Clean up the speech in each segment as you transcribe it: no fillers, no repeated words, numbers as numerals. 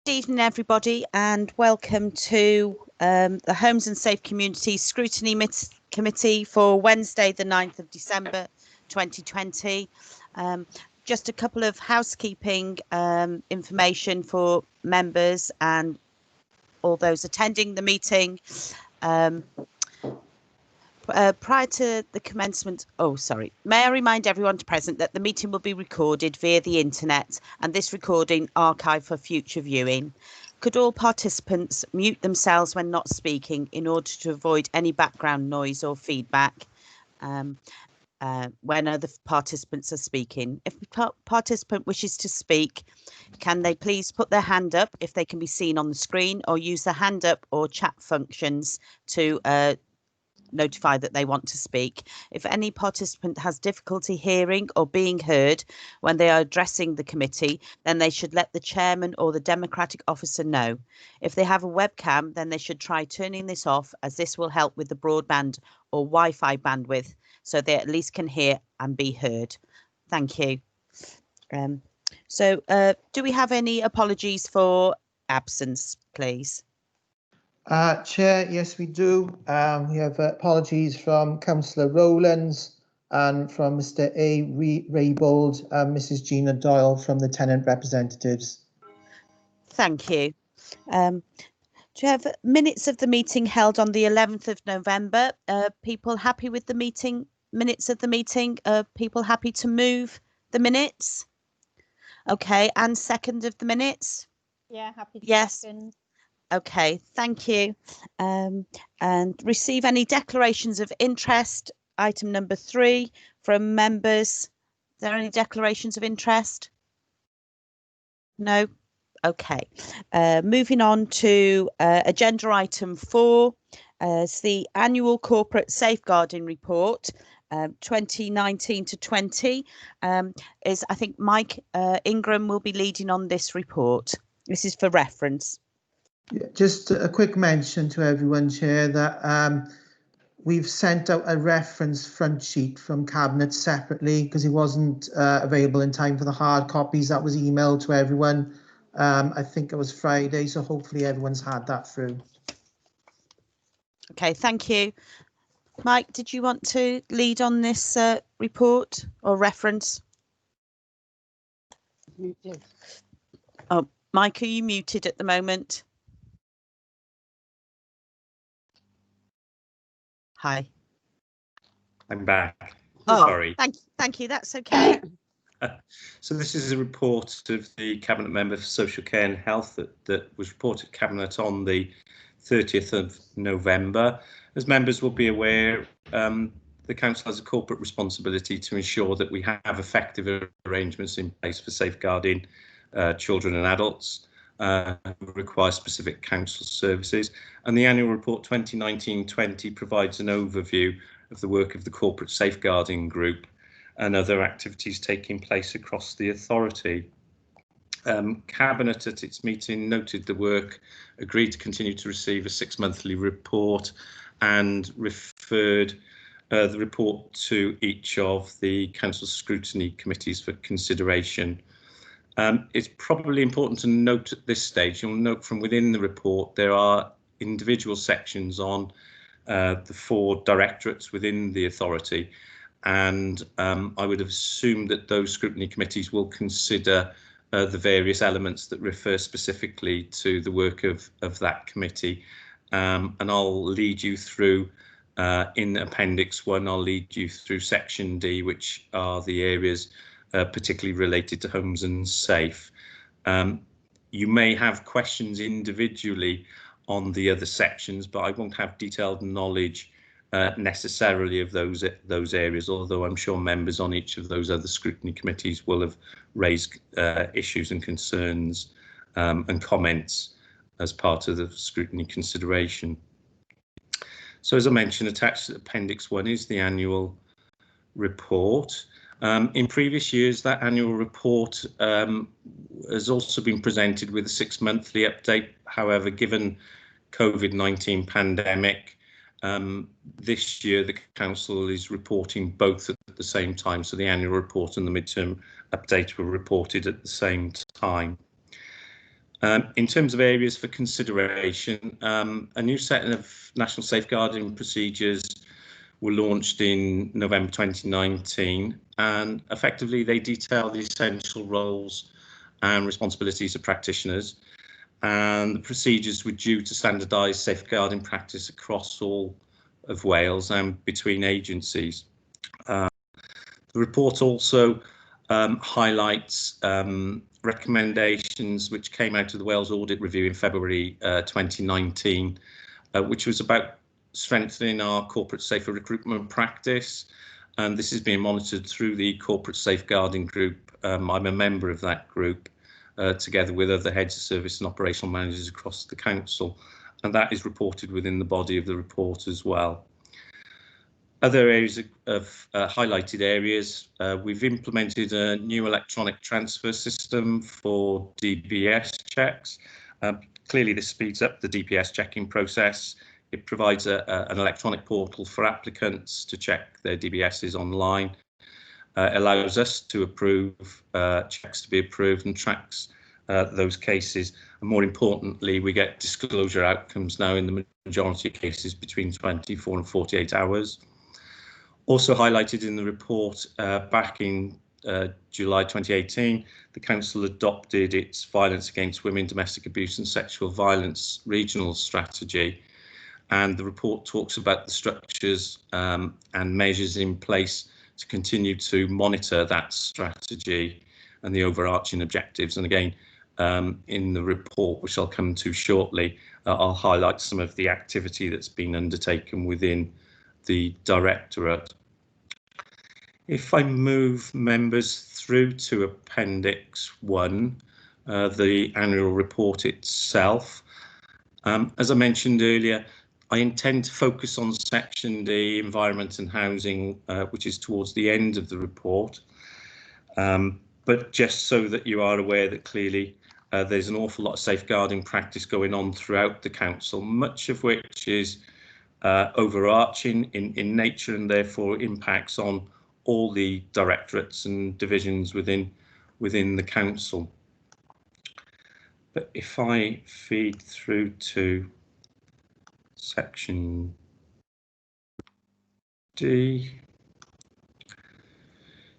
evening, everybody, and welcome to the Homes and Safe Communities Scrutiny Committee for Wednesday, the 9th of December 2020. Just a couple of housekeeping information for members and all those attending the meeting. Prior to the commencement, may I remind everyone present that the meeting will be recorded via the internet and this recording archived for future viewing. Could all participants mute themselves when not speaking in order to avoid any background noise or feedback when other participants are speaking? If a participant wishes to speak, can they please put their hand up if they can be seen on the screen, or use the hand up or chat functions to notify that they want to speak. If any participant has difficulty hearing or being heard when they are addressing the committee, then they should let the chairman or the democratic officer know. If they have a webcam, then they should try turning this off, as this will help with the broadband or Wi-Fi bandwidth, so they at least can hear and be heard. Thank you. Do we have any apologies for absence, please? Chair, yes, we do. We have apologies from Councillor Rowlands and from Mr. A. Raybould and Mrs. Gina Doyle from the tenant representatives. Thank you. Do you have minutes of the meeting held on the 11th of November? People happy with the minutes of the meeting? People happy to move the minutes? Okay, and second of the minutes? Yeah, happy to second. Okay, thank you. And receive any declarations of interest, item number 3, from members. Are there any declarations of interest? No? Okay. Moving on to agenda item 4, it's the annual corporate safeguarding report. 2019 to 20 I think Mike Ingram will be leading on this report. This is for reference. Yeah, just a quick mention to everyone, Chair, that we've sent out a reference front sheet from Cabinet separately because it wasn't available in time for the hard copies. That was emailed to everyone. I think it was Friday, so hopefully everyone's had that through. Okay, thank you. Mike, did you want to lead on this report or reference? Muted. Oh, Mike, are you muted at the moment? Hi. I'm back. Oh, sorry. Thank you. That's okay. So this is a report of the Cabinet Member for Social Care and Health that was reported to Cabinet on the 30th of November. As members will be aware, the Council has a corporate responsibility to ensure that we have effective arrangements in place for safeguarding children and adults who require specific council services. And the annual report 2019-20 provides an overview of the work of the Corporate Safeguarding Group and other activities taking place across the authority. Cabinet at its meeting noted the work, agreed to continue to receive a 6-monthly report and referred the report to each of the Council Scrutiny Committees for consideration. It's probably important to note at this stage, you'll note from within the report there are individual sections on the 4 directorates within the authority, and I would have assumed that those scrutiny committees will consider the various elements that refer specifically to the work of that committee. And I'll lead you through, in Appendix 1, I'll lead you through Section D, which are the areas particularly related to homes and safe. You may have questions individually on the other sections, but I won't have detailed knowledge necessarily of those areas, although I'm sure members on each of those other scrutiny committees will have raised issues and concerns and comments as part of the scrutiny consideration. So as I mentioned, attached to Appendix 1 is the annual report. In previous years, that annual report has also been presented with a 6-monthly update. However, given COVID-19 pandemic, this year the Council is reporting both at the same time, so the annual report and the midterm update were reported at the same time. In terms of areas for consideration, a new set of national safeguarding procedures were launched in November 2019, and effectively they detail the essential roles and responsibilities of practitioners, and the procedures were due to standardise safeguarding practice across all of Wales and between agencies. The report also highlights recommendations which came out of the Wales Audit Review in February 2019, which was about strengthening our corporate safer recruitment practice, and this is being monitored through the Corporate Safeguarding Group. I'm a member of that group, together with other heads of service and operational managers across the council, and that is reported within the body of the report as well. Other areas of highlighted areas, we've implemented a new electronic transfer system for DBS checks. Clearly this speeds up the DBS checking process. It provides an electronic portal for applicants to check their DBSs online. Allows us to approve checks to be approved and tracks those cases. And more importantly, we get disclosure outcomes now in the majority of cases between 24 and 48 hours. Also highlighted in the report, back in July 2018, the Council adopted its Violence Against Women, Domestic Abuse and Sexual Violence Regional Strategy. And the report talks about the structures and measures in place to continue to monitor that strategy and the overarching objectives. And again, in the report, which I'll come to shortly, I'll highlight some of the activity that's been undertaken within the Directorate. If I move members through to Appendix 1, the annual report itself, as I mentioned earlier, I intend to focus on Section D, Environment and Housing, which is towards the end of the report. But just so that you are aware that clearly there's an awful lot of safeguarding practice going on throughout the council, much of which is overarching in nature and therefore impacts on all the directorates and divisions within the council. But if I feed through to Section D,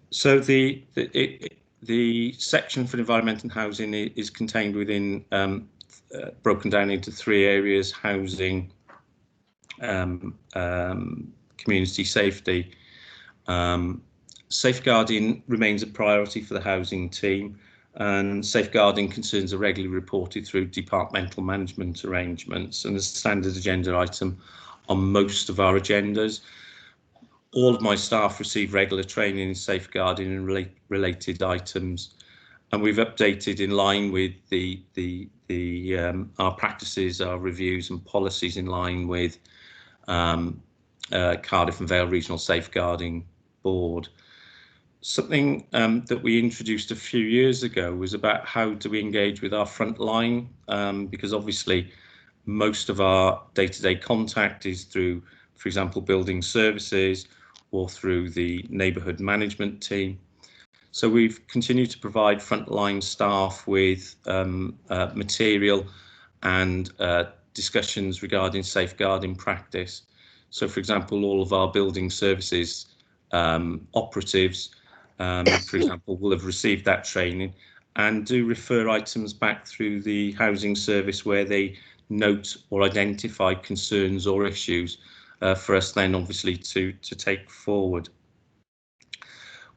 so the section for environment and housing is contained within, broken down into three areas: housing, community safety. Safeguarding remains a priority for the housing team, and safeguarding concerns are regularly reported through departmental management arrangements and as a standard agenda item on most of our agendas. All of my staff receive regular training in safeguarding and related items, and we've updated in line with our practices, our reviews and policies in line with Cardiff and Vale Regional Safeguarding Board. Something that we introduced a few years ago was about how do we engage with our front line, because obviously most of our day-to-day contact is through, for example, building services or through the neighbourhood management team. So we've continued to provide frontline staff with material and discussions regarding safeguarding practice. So, for example, all of our building services operatives, for example, will have received that training and do refer items back through the housing service where they note or identify concerns or issues for us then obviously to take forward.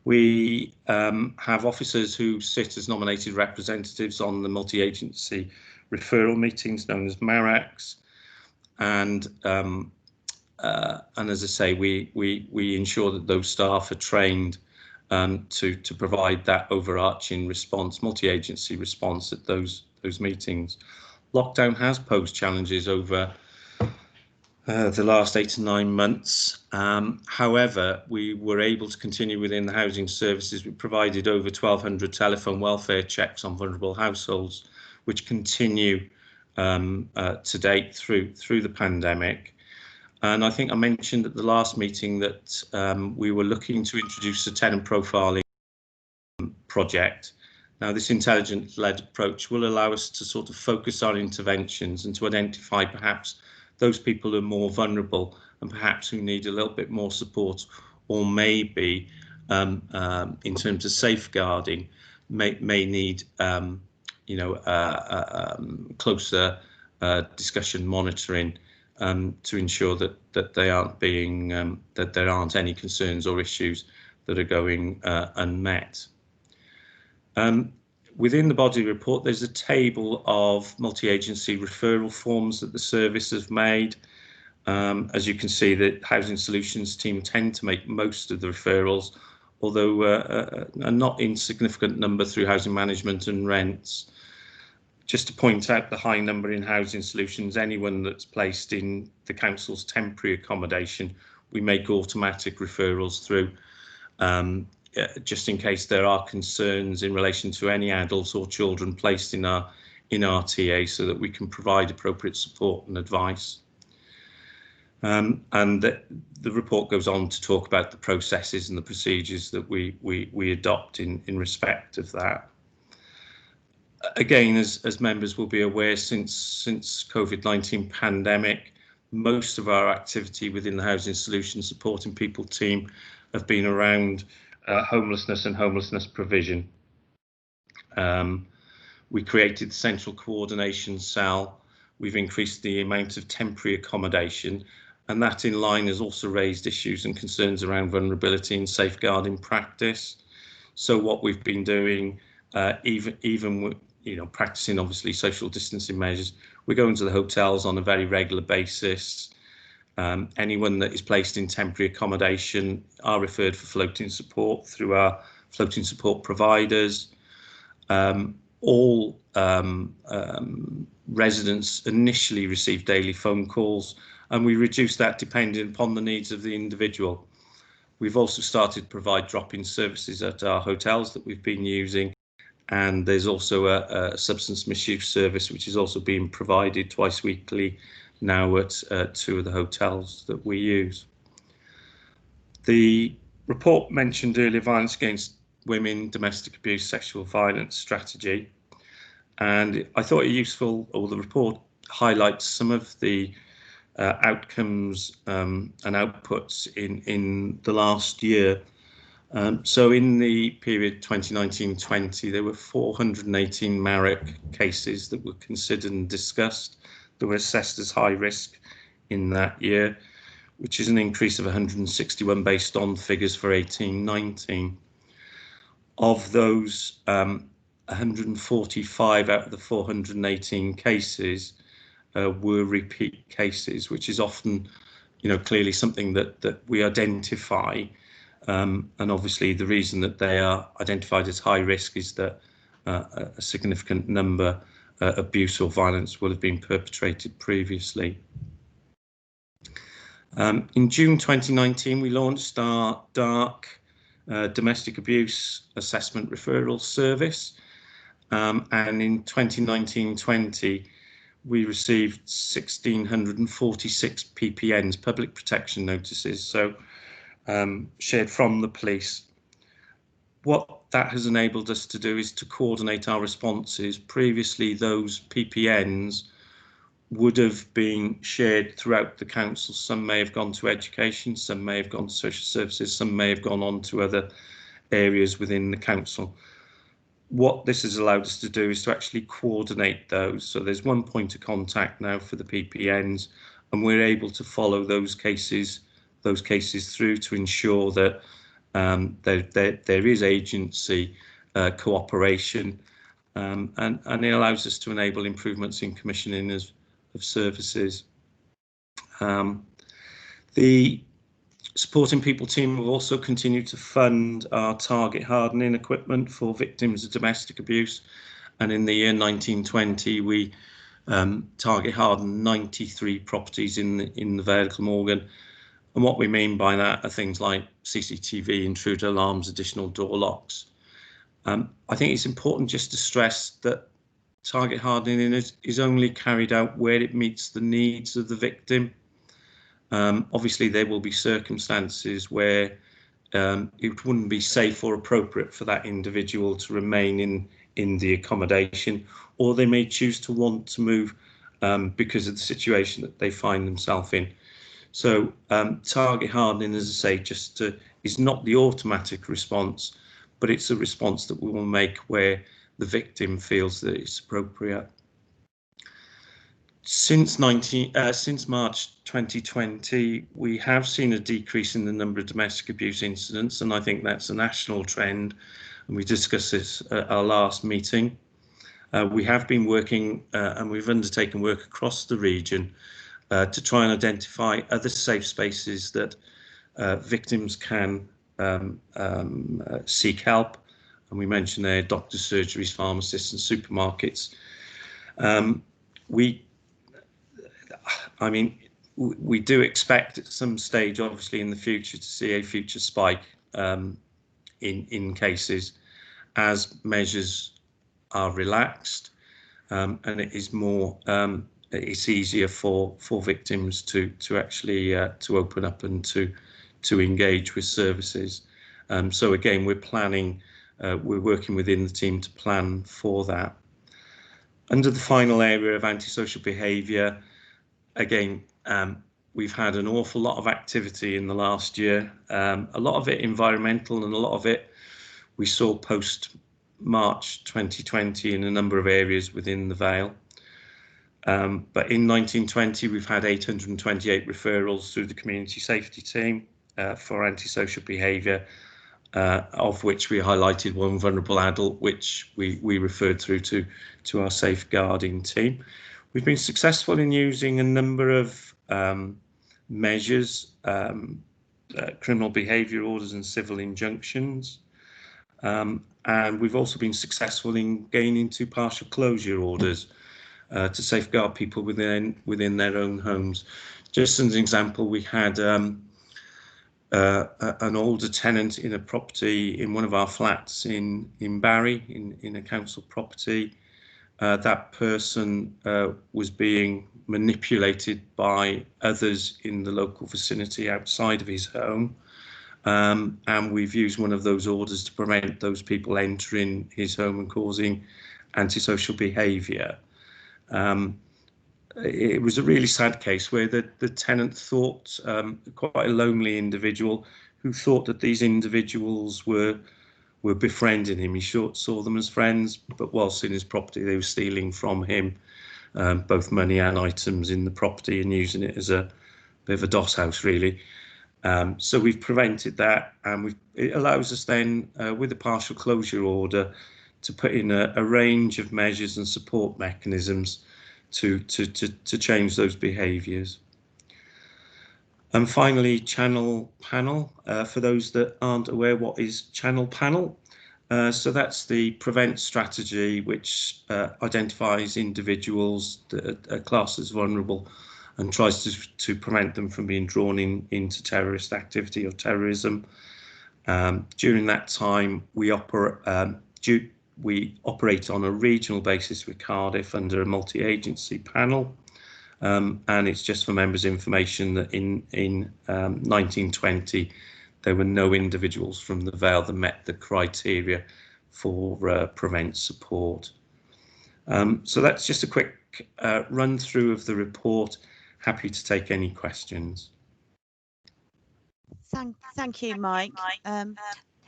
We have officers who sit as nominated representatives on the multi-agency referral meetings known as MARACs, and as I say, we ensure that those staff are trained to provide that overarching response, multi-agency response at those meetings. Lockdown has posed challenges over the last 8 to 9 months. However, we were able to continue within the housing services. We provided over 1,200 telephone welfare checks on vulnerable households, which continue to date through the pandemic. And I think I mentioned at the last meeting that we were looking to introduce a tenant profiling project Now, this intelligence-led approach will allow us to sort of focus our interventions and to identify perhaps those people who are more vulnerable and perhaps who need a little bit more support, or maybe in terms of safeguarding may need closer discussion monitoring to ensure that they aren't being that there aren't any concerns or issues that are going unmet. Within the body report, there's a table of multi-agency referral forms that the service has made. As you can see, the Housing Solutions team tend to make most of the referrals, although a not insignificant number through housing management and rents. Just to point out the high number in Housing Solutions, anyone that's placed in the council's temporary accommodation, we make automatic referrals through, just in case there are concerns in relation to any adults or children placed in our TA, so that we can provide appropriate support and advice. And the report goes on to talk about the processes and the procedures that we adopt in respect of that. Again, as members will be aware, since COVID-19 pandemic, most of our activity within the Housing Solutions Supporting People team have been around homelessness and homelessness provision. We created the Central Coordination Cell. We've increased the amount of temporary accommodation, and that in line has also raised issues and concerns around vulnerability and safeguarding practice. So what we've been doing, even with, practicing obviously social distancing measures, we're going to the hotels on a very regular basis. Anyone that is placed in temporary accommodation are referred for floating support through our floating support providers. All residents initially receive daily phone calls, and we reduce that depending upon the needs of the individual. We've also started to provide drop-in services at our hotels that we've been using, and there's also a substance misuse service which is also being provided twice weekly now at 2 of the hotels that we use. The report mentioned earlier violence against women, domestic abuse, sexual violence strategy, and I thought it useful, or the report highlights some of the outcomes and outputs in the last year. So in the period 2019-20, there were 418 MARIC cases that were considered and discussed that were assessed as high risk in that year, which is an increase of 161 based on figures for 18-19. Of those, 145 out of the 418 cases were repeat cases, which is often, clearly something that we identify. And obviously the reason that they are identified as high risk is that a significant number abuse or violence will have been perpetrated previously. In June 2019, we launched our DARC domestic abuse assessment referral service, and in 2019-20 we received 1,646 PPNs, public protection notices, so shared from the police. What that has enabled us to do is to coordinate our responses. Previously, those PPNs would have been shared throughout the council. Some may have gone to education, some may have gone to social services, some may have gone on to other areas within the council. What this has allowed us to do is to actually coordinate those. So there's one point of contact now for the PPNs, and we're able to follow those cases through to ensure that there is agency cooperation, and it allows us to enable improvements in commissioning of services. The Supporting People team will also continue to fund our target hardening equipment for victims of domestic abuse, and in the year 1920 we target hardened 93 properties in the Vale of Glamorgan. And what we mean by that are things like CCTV, intruder alarms, additional door locks. I think it's important just to stress that target hardening is only carried out where it meets the needs of the victim. Obviously, there will be circumstances where it wouldn't be safe or appropriate for that individual to remain in the accommodation, or they may choose to want to move because of the situation that they find themselves in. So target hardening, as I say, is not the automatic response, but it's a response that we will make where the victim feels that it's appropriate. Since March 2020, we have seen a decrease in the number of domestic abuse incidents, and I think that's a national trend, and we discussed this at our last meeting. We have been working and we've undertaken work across the region to try and identify other safe spaces that victims can seek help. And we mentioned there doctors, surgeries, pharmacists and supermarkets. We do expect at some stage, obviously in the future, to see a future spike in cases as measures are relaxed, and it is more it's easier for victims to actually to open up and to engage with services. So again, we're working within the team to plan for that. Under the final area of antisocial behaviour, again, we've had an awful lot of activity in the last year, a lot of it environmental and a lot of it we saw post March 2020 in a number of areas within the Vale. But in 1920, we've had 828 referrals through the community safety team for antisocial behaviour, of which we highlighted one vulnerable adult, which we referred through to our safeguarding team. We've been successful in using a number of measures, criminal behaviour orders and civil injunctions. And we've also been successful in gaining 2 partial closure orders to safeguard people within their own homes. Just as an example, we had an older tenant in a property in one of our flats in Barry, in a council property. That person was being manipulated by others in the local vicinity outside of his home. And we've used one of those orders to prevent those people entering his home and causing antisocial behaviour. It was a really sad case where the tenant thought, quite a lonely individual, who thought that these individuals were befriending him. He saw them as friends, but whilst in his property, they were stealing from him both money and items in the property and using it as a bit of a doss house, really. So we've prevented that, and it allows us then, with a partial closure order, to put in a range of measures and support mechanisms to change those behaviours. And finally, channel panel. For those that aren't aware, what is channel panel? So that's the prevent strategy, which identifies individuals that are classed as vulnerable and tries to prevent them from being drawn into terrorist activity or terrorism. During that time, we operate on a regional basis with Cardiff under a multi-agency panel. And it's just for members' information that in 1920, there were no individuals from the Vale that met the criteria for prevent support. So that's just a quick run through of the report. Happy to take any questions. Thank you, Mike.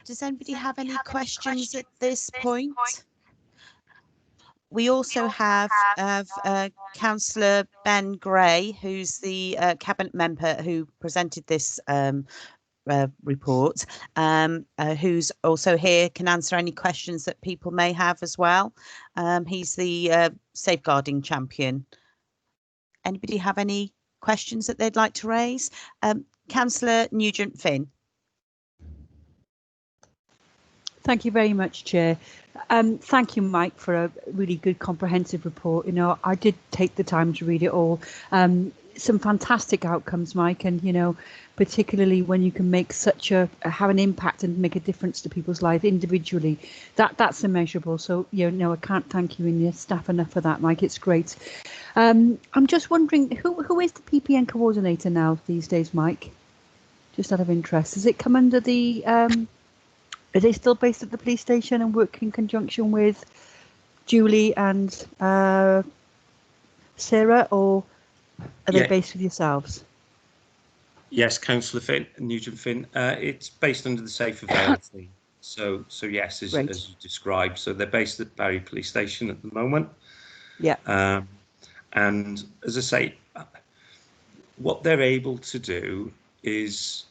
Does anybody have any questions at this point? We also have Councillor Ben Gray, who's the Cabinet member who presented this report, who's also here, can answer any questions that people may have as well. He's the safeguarding champion. Anybody have any questions that they'd like to raise? Councillor Nugent-Finn. Thank you very much, Chair. Thank you, Mike, for a really good comprehensive report. You know, I did take the time to read it all. Some fantastic outcomes, Mike, and you know, particularly when you can make have an impact and make a difference to people's lives individually, that's immeasurable. So you know, I can't thank you and your staff enough for that, Mike. It's great. I'm just wondering, who is the PPN coordinator now these days, Mike? Just out of interest, does it come under the? Are they still based at the police station and work in conjunction with Julie and Sarah, or are they based with yourselves? Yes, Councillor Finn, Nugent Finn. It's based under the Safer Vale theme. So yes, as you described. So they're based at Barry Police Station at the moment. Yeah. And as I say, what they're able to do is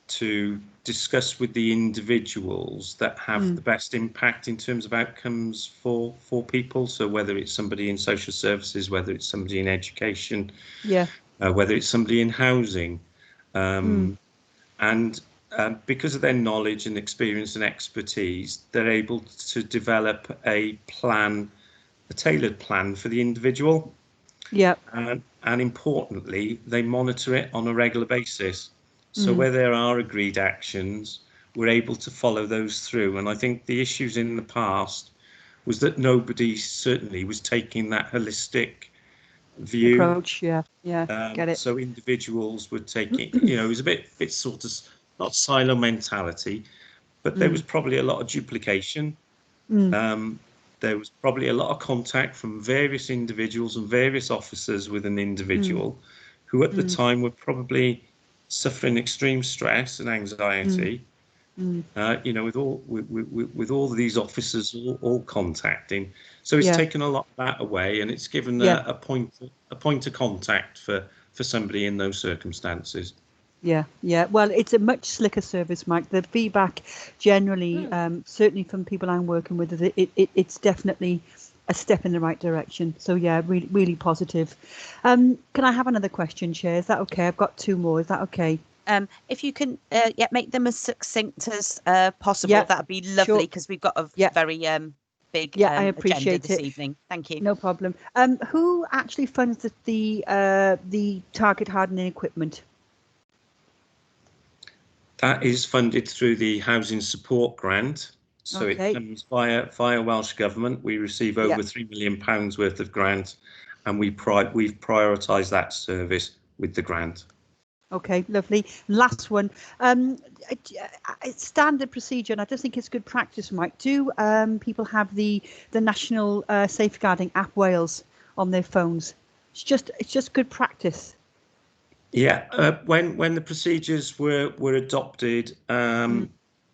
to discuss with the individuals that have the best impact in terms of outcomes for people. So whether it's somebody in social services, whether it's somebody in education, whether it's somebody in housing, and because of their knowledge and experience and expertise, they're able to develop a plan, a tailored plan for the individual. Yeah. And importantly, they monitor it on a regular basis. So where there are agreed actions, we're able to follow those through. And I think the issues in the past was that nobody certainly was taking that holistic view. Approach, get it. So individuals were taking, it was a bit sort of not silo mentality, but there was probably a lot of duplication. There was probably a lot of contact from various individuals and various officers with an individual who at the time were probably suffering extreme stress and anxiety. With all of these officers all contacting, so it's taken a lot of that away, and it's given a point of contact for somebody in those circumstances. Yeah. Well, it's a much slicker service, Mike. The feedback generally, certainly from people I'm working with, it's definitely a step in the right direction. So yeah, really, really positive. Can I have another question, Chair? Is that okay? I've got two more. Is that okay? If you can, make them as succinct as possible, that'd be lovely, because we've got a very big I appreciate agenda this evening. Thank you. No problem. Who actually funds the target hardening equipment? That is funded through the Housing Support Grant. So it comes via Welsh Government. We receive over £3 million worth of grant, and we've prioritised that service with the grant. Okay, lovely. Last one. Standard procedure, and I just think it's good practice, Mike. Do people have the National Safeguarding App Wales on their phones? It's just good practice. Yeah, when the procedures were adopted,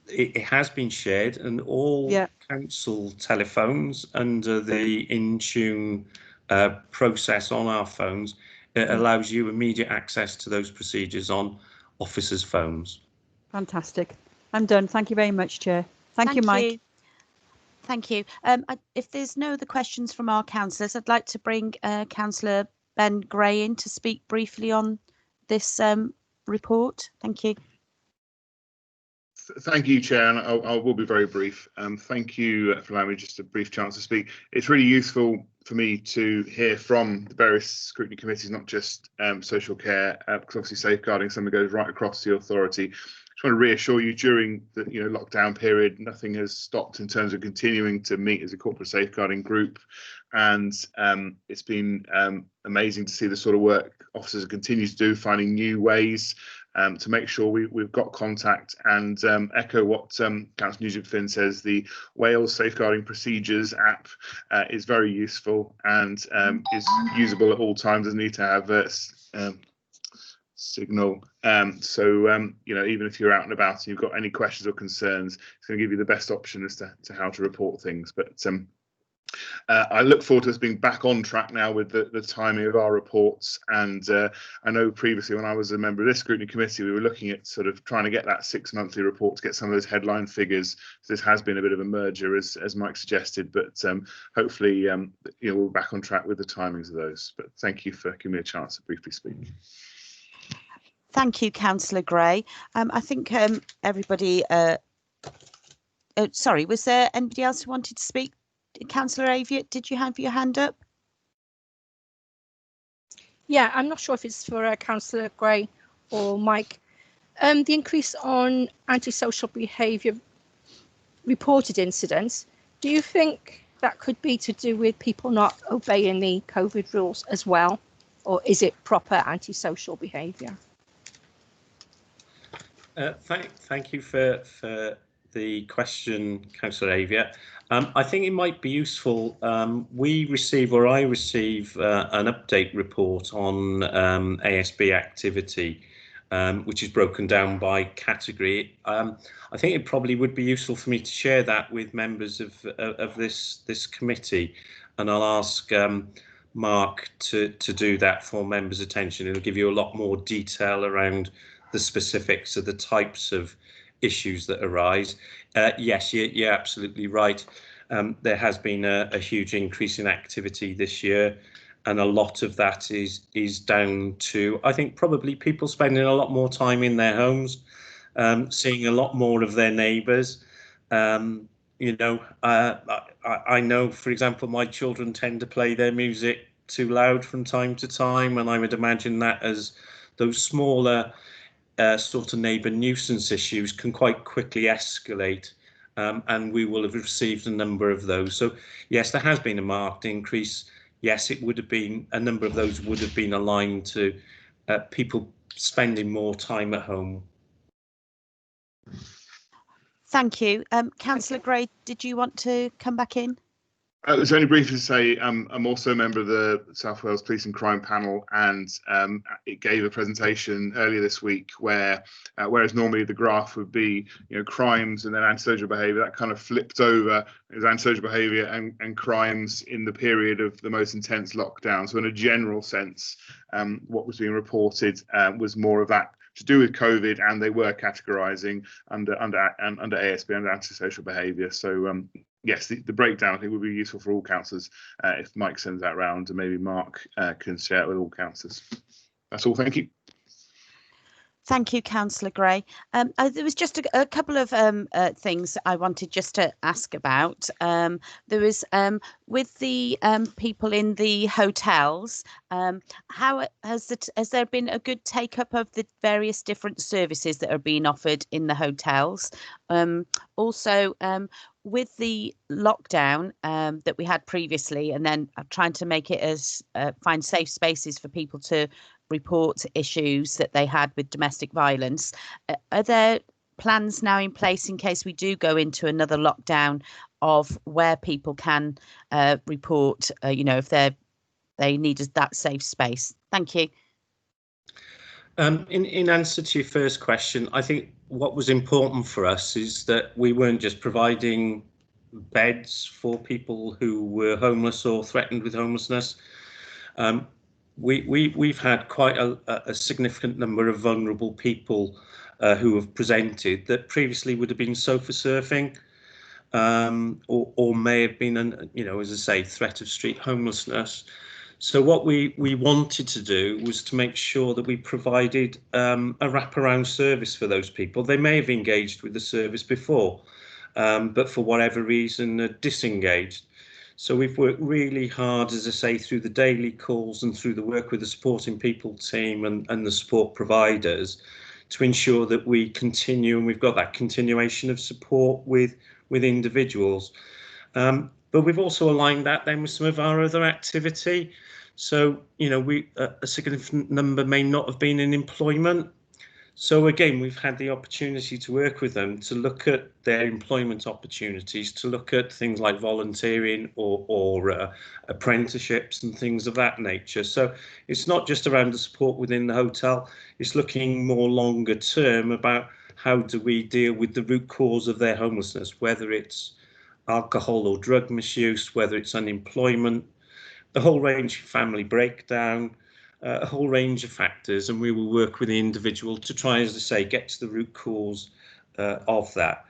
it has been shared, and all council telephones under the Intune process on our phones, it allows you immediate access to those procedures on officers' phones. Fantastic. I'm done. Thank you very much, Chair. Thank you, Mike. Thank you. If there's no other questions from our councillors, I'd like to bring Councillor Ben Gray in to speak briefly on this report. Thank you. Thank you, Chair, and I will be very brief. Thank you for allowing me just a brief chance to speak. It's really useful for me to hear from the various scrutiny committees, not just social care, because obviously safeguarding something goes right across the authority. Just want to reassure you, during the lockdown period, nothing has stopped in terms of continuing to meet as a corporate safeguarding group, and it's been amazing to see the sort of work officers continue to do, finding new ways to make sure we've got contact, and echo what Councillor Nugent-Finn says. The Wales Safeguarding Procedures app is very useful and is usable at all times. Doesn't need to have signal. Even if you're out and about and you've got any questions or concerns, it's going to give you the best option as to how to report things. But I look forward to us being back on track now with the timing of our reports. And I know previously, when I was a member of this scrutiny committee, we were looking at sort of trying to get that 6 monthly report to get some of those headline figures. So this has been a bit of a merger, as Mike suggested, but hopefully we're back on track with the timings of those. But thank you for giving me a chance to briefly speak. Thank you, Councillor Gray. I think everybody. Sorry, was there anybody else who wanted to speak? Councillor Aviott, did you have your hand up? Yeah, I'm not sure if it's for Councillor Gray or Mike. The increase on antisocial behaviour reported incidents, do you think that could be to do with people not obeying the COVID rules as well, or is it proper antisocial behaviour? Thank you for the question, Councillor Avia. I think it might be useful. I receive an update report on ASB activity, which is broken down by category. I think it probably would be useful for me to share that with members of this committee, and I'll ask Mark to do that for members' attention. It'll give you a lot more detail around the specifics of the types of issues that arise. Yes, you're absolutely right. There has been a huge increase in activity this year, and a lot of that is down to, I think, probably people spending a lot more time in their homes, seeing a lot more of their neighbours. You know, I know, for example, my children tend to play their music too loud from time to time, and I would imagine that as those smaller sort of neighbour nuisance issues can quite quickly escalate, and we will have received a number of those. So yes, there has been a marked increase. Yes, it would have been, a number of those would have been aligned to people spending more time at home. Thank you. Councillor Gray, did you want to come back in? It was only briefly to say I'm also a member of the South Wales Police and Crime Panel, and it gave a presentation earlier this week where, whereas normally the graph would be, you know, crimes and then antisocial behaviour, that kind of flipped over as antisocial behaviour and crimes in the period of the most intense lockdown. So in a general sense, what was being reported was more of that to do with COVID, and they were categorising under ASB, under antisocial behaviour. So yes, the breakdown I think would be useful for all councillors if Mike sends that round, and maybe Mark can share it with all councillors. That's all. Thank you. Thank you, Councillor Gray. There was just a couple of things I wanted just to ask about. There was with the people in the hotels. How has there been a good take up of the various different services that are being offered in the hotels? Also, with the lockdown that we had previously, and then trying to make it as find safe spaces for people to report issues that they had with domestic violence. Are there plans now in place in case we do go into another lockdown of where people can report, you know, if they need that safe space? Thank you. In answer to your first question, I think what was important for us is that we weren't just providing beds for people who were homeless or threatened with homelessness. We've had quite a significant number of vulnerable people who have presented that previously would have been sofa surfing, or may have been, you know, as I say, threat of street homelessness. So what we wanted to do was to make sure that we provided a wraparound service for those people. They may have engaged with the service before, but for whatever reason are disengaged. So we've worked really hard, as I say, through the daily calls and through the work with the supporting people team and the support providers to ensure that we continue, and we've got that continuation of support with individuals. But we've also aligned that then with some of our other activity. So, you know, a significant number may not have been in employment. So again, we've had the opportunity to work with them to look at their employment opportunities, to look at things like volunteering or apprenticeships and things of that nature. So it's not just around the support within the hotel, it's looking more longer term about how do we deal with the root cause of their homelessness, whether it's alcohol or drug misuse, whether it's unemployment, a whole range of family breakdown, a whole range of factors, and we will work with the individual to try, as I say, get to the root cause of that.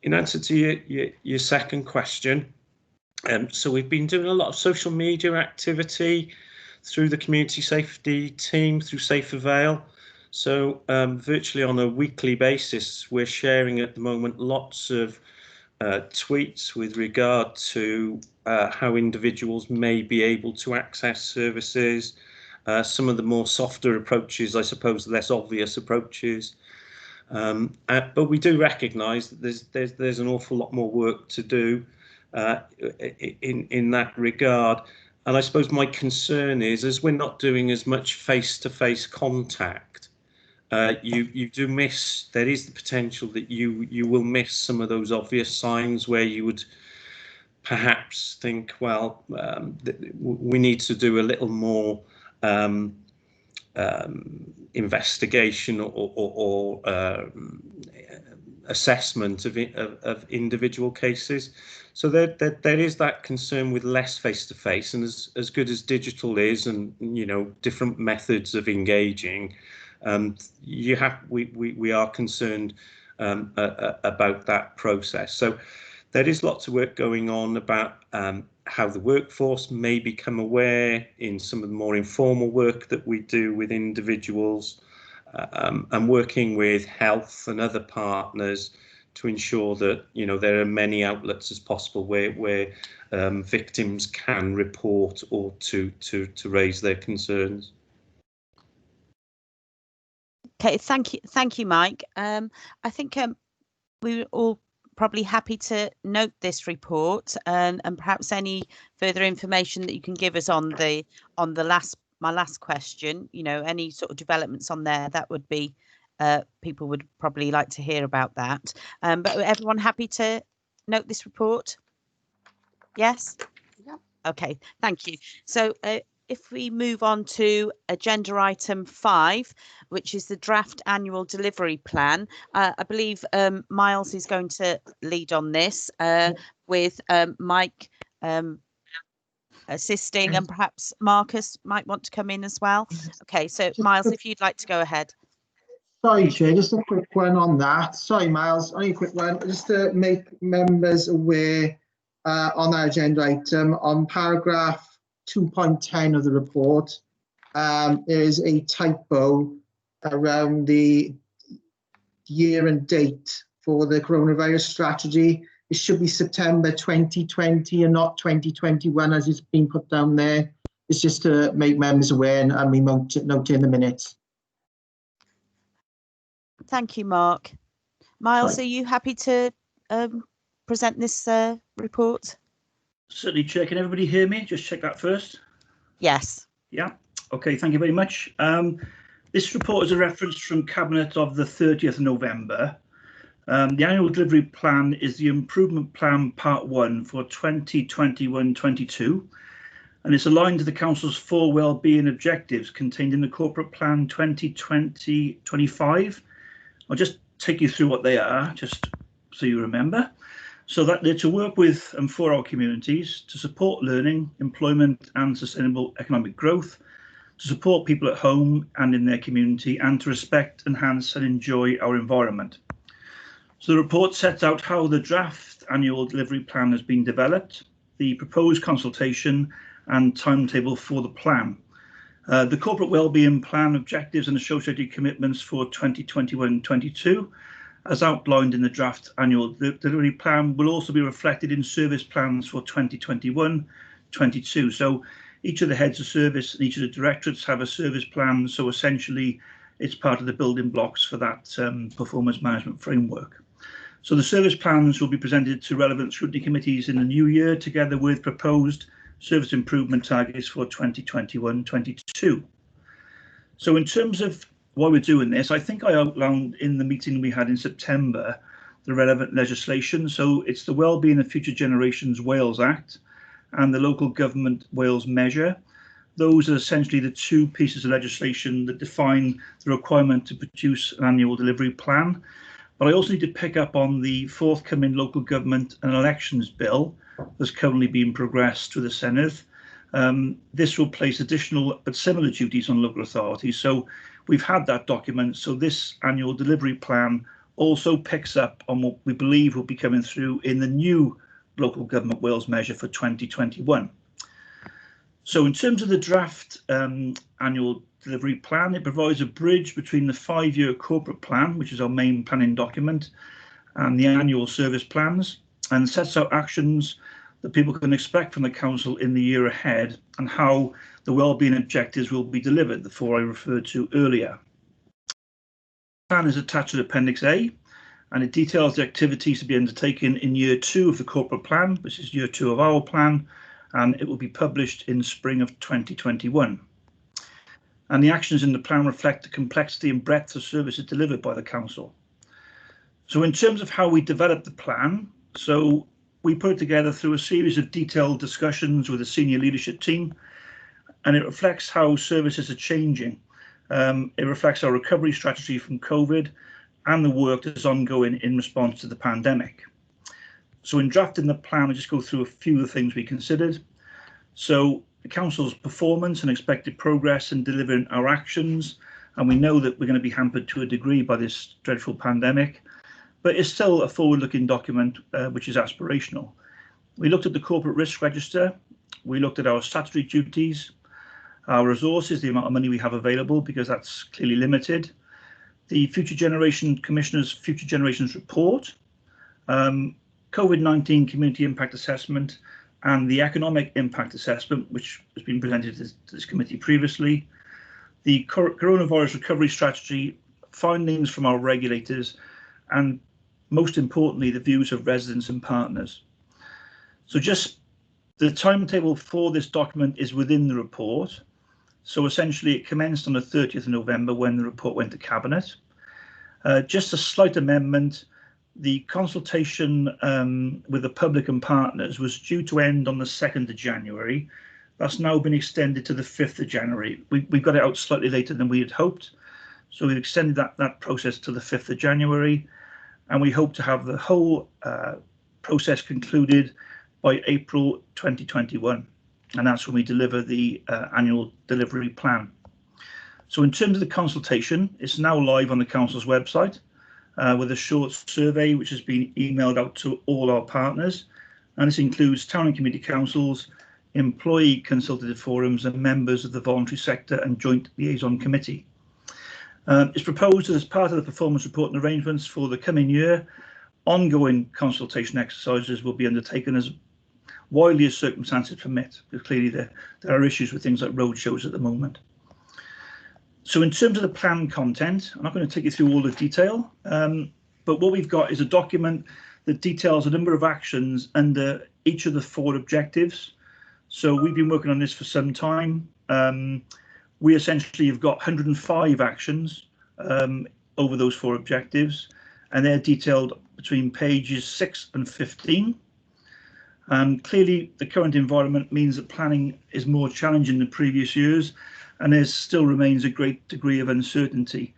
In answer to your second question, so we've been doing a lot of social media activity through the community safety team, through Safer Vale. So virtually on a weekly basis, we're sharing at the moment lots of tweets with regard to how individuals may be able to access services, some of the more softer approaches, I suppose, less obvious approaches. But we do recognise that there's an awful lot more work to do in that regard. And I suppose my concern is, as we're not doing as much face-to-face contact you do miss. There is the potential that you will miss some of those obvious signs where you would perhaps think, well, we need to do a little more investigation or assessment of individual cases. So there is that concern with less face-to-face, and as good as digital is, and different methods of engaging, we are concerned about that process. So there is lots of work going on about how the workforce may become aware in some of the more informal work that we do with individuals, and working with health and other partners to ensure that there are many outlets as possible where victims can report or to raise their concerns. Okay, thank you, Mike. I think we're all probably happy to note this report, and perhaps any further information that you can give us on my last question. Any sort of developments on there, that would be people would probably like to hear about that. But everyone happy to note this report? Yes. Yeah. Okay, thank you. So if we move on to agenda item 5, which is the draft annual delivery plan, I believe Miles is going to lead on this with Mike assisting, and perhaps Marcus might want to come in as well. Okay, so Miles, if you'd like to go ahead. Sorry, Chair, just a quick one on that. Sorry, Miles, only a quick one. Just to make members aware on our agenda item, on paragraph 2.10 of the report, there is a typo around the year and date for the coronavirus strategy. It should be September 2020 and not 2021 as it's been put down there. It's just to make members aware, and we note in the minutes. Thank you, Mark. Miles, are you happy to present this report? Certainly, Chair. Can everybody hear me? Just check that first. Yes. Yeah. Okay, thank you very much. This report is a reference from Cabinet of the 30th of November. The annual delivery plan is the improvement plan part 1 for 2021-22, and it's aligned to the Council's 4 wellbeing objectives contained in the corporate plan 2020-25. I'll just take you through what they are, just so you remember. So that they're to work with and for our communities, to support learning, employment and sustainable economic growth, to support people at home and in their community, and to respect, enhance and enjoy our environment. So the report sets out how the draft annual delivery plan has been developed, the proposed consultation and timetable for the plan. The corporate wellbeing plan objectives and associated commitments for 2021-22, as outlined in the draft annual delivery plan, will also be reflected in service plans for 2021-22. So each of the heads of service and each of the directorates have a service plan. So essentially, it's part of the building blocks for that performance management framework. So the service plans will be presented to relevant scrutiny committees in the new year, together with proposed service improvement targets for 2021-22. So in terms of why we're doing this, I think I outlined in the meeting we had in September the relevant legislation. So it's the Wellbeing of Future Generations Wales Act and the Local Government Wales Measure. Those are essentially the two pieces of legislation that define the requirement to produce an annual delivery plan. But I also need to pick up on the forthcoming Local Government and Elections Bill that's currently being progressed through the Senedd. This will place additional but similar duties on local authorities. So we've had that document. So this annual delivery plan also picks up on what we believe will be coming through in the new Local Government Wales measure for 2021. So in terms of the draft annual delivery plan, it provides a bridge between the 5-year corporate plan, which is our main planning document, and the annual service plans, and sets out actions that people can expect from the council in the year ahead and how the wellbeing objectives will be delivered, the 4 I referred to earlier. The plan is attached to Appendix A, and it details the activities to be undertaken in year 2 of the corporate plan, which is year 2 of our plan, and it will be published in spring of 2021. and the actions in the plan reflect the complexity and breadth of services delivered by the council. So in terms of how we developed the plan, so we put it together through a series of detailed discussions with the senior leadership team, and it reflects how services are changing. It reflects our recovery strategy from COVID and the work that is ongoing in response to the pandemic. So in drafting the plan, I'll just go through a few of the things we considered. So the council's performance and expected progress in delivering our actions, and we know that we're going to be hampered to a degree by this dreadful pandemic, but it's still a forward-looking document which is aspirational. We looked at the corporate risk register, we looked at our statutory duties, our resources, the amount of money we have available, because that's clearly limited, the Future Generation Commissioner's Future Generations Report, COVID-19 Community Impact Assessment, and the Economic Impact Assessment, which has been presented to this committee previously, the Coronavirus Recovery Strategy, findings from our regulators, and most importantly, the views of residents and partners. So just the timetable for this document is within the report. So essentially it commenced on the 30th of November when the report went to Cabinet. Just a slight amendment, the consultation with the public and partners was due to end on the 2nd of January. That's now been extended to the 5th of January. We got it out slightly later than we had hoped. So we've extended that process to the 5th of January, and we hope to have the whole process concluded by April 2021. And that's when we deliver the annual delivery plan. So in terms of the consultation, it's now live on the council's website with a short survey which has been emailed out to all our partners. And this includes town and community councils, employee consultative forums, and members of the voluntary sector and joint liaison committee. It's proposed that as part of the performance report and arrangements for the coming year, ongoing consultation exercises will be undertaken as widely as circumstances permit, because clearly there are issues with things like road shows at the moment. So in terms of the plan content, I'm not going to take you through all the detail, but what we've got is a document that details a number of actions under each of the 4 objectives. So we've been working on this for some time. We essentially have got 105 actions over those 4 objectives, and they're detailed between pages 6 and 15. And clearly the current environment means that planning is more challenging than previous years, and there still remains a great degree of uncertainty.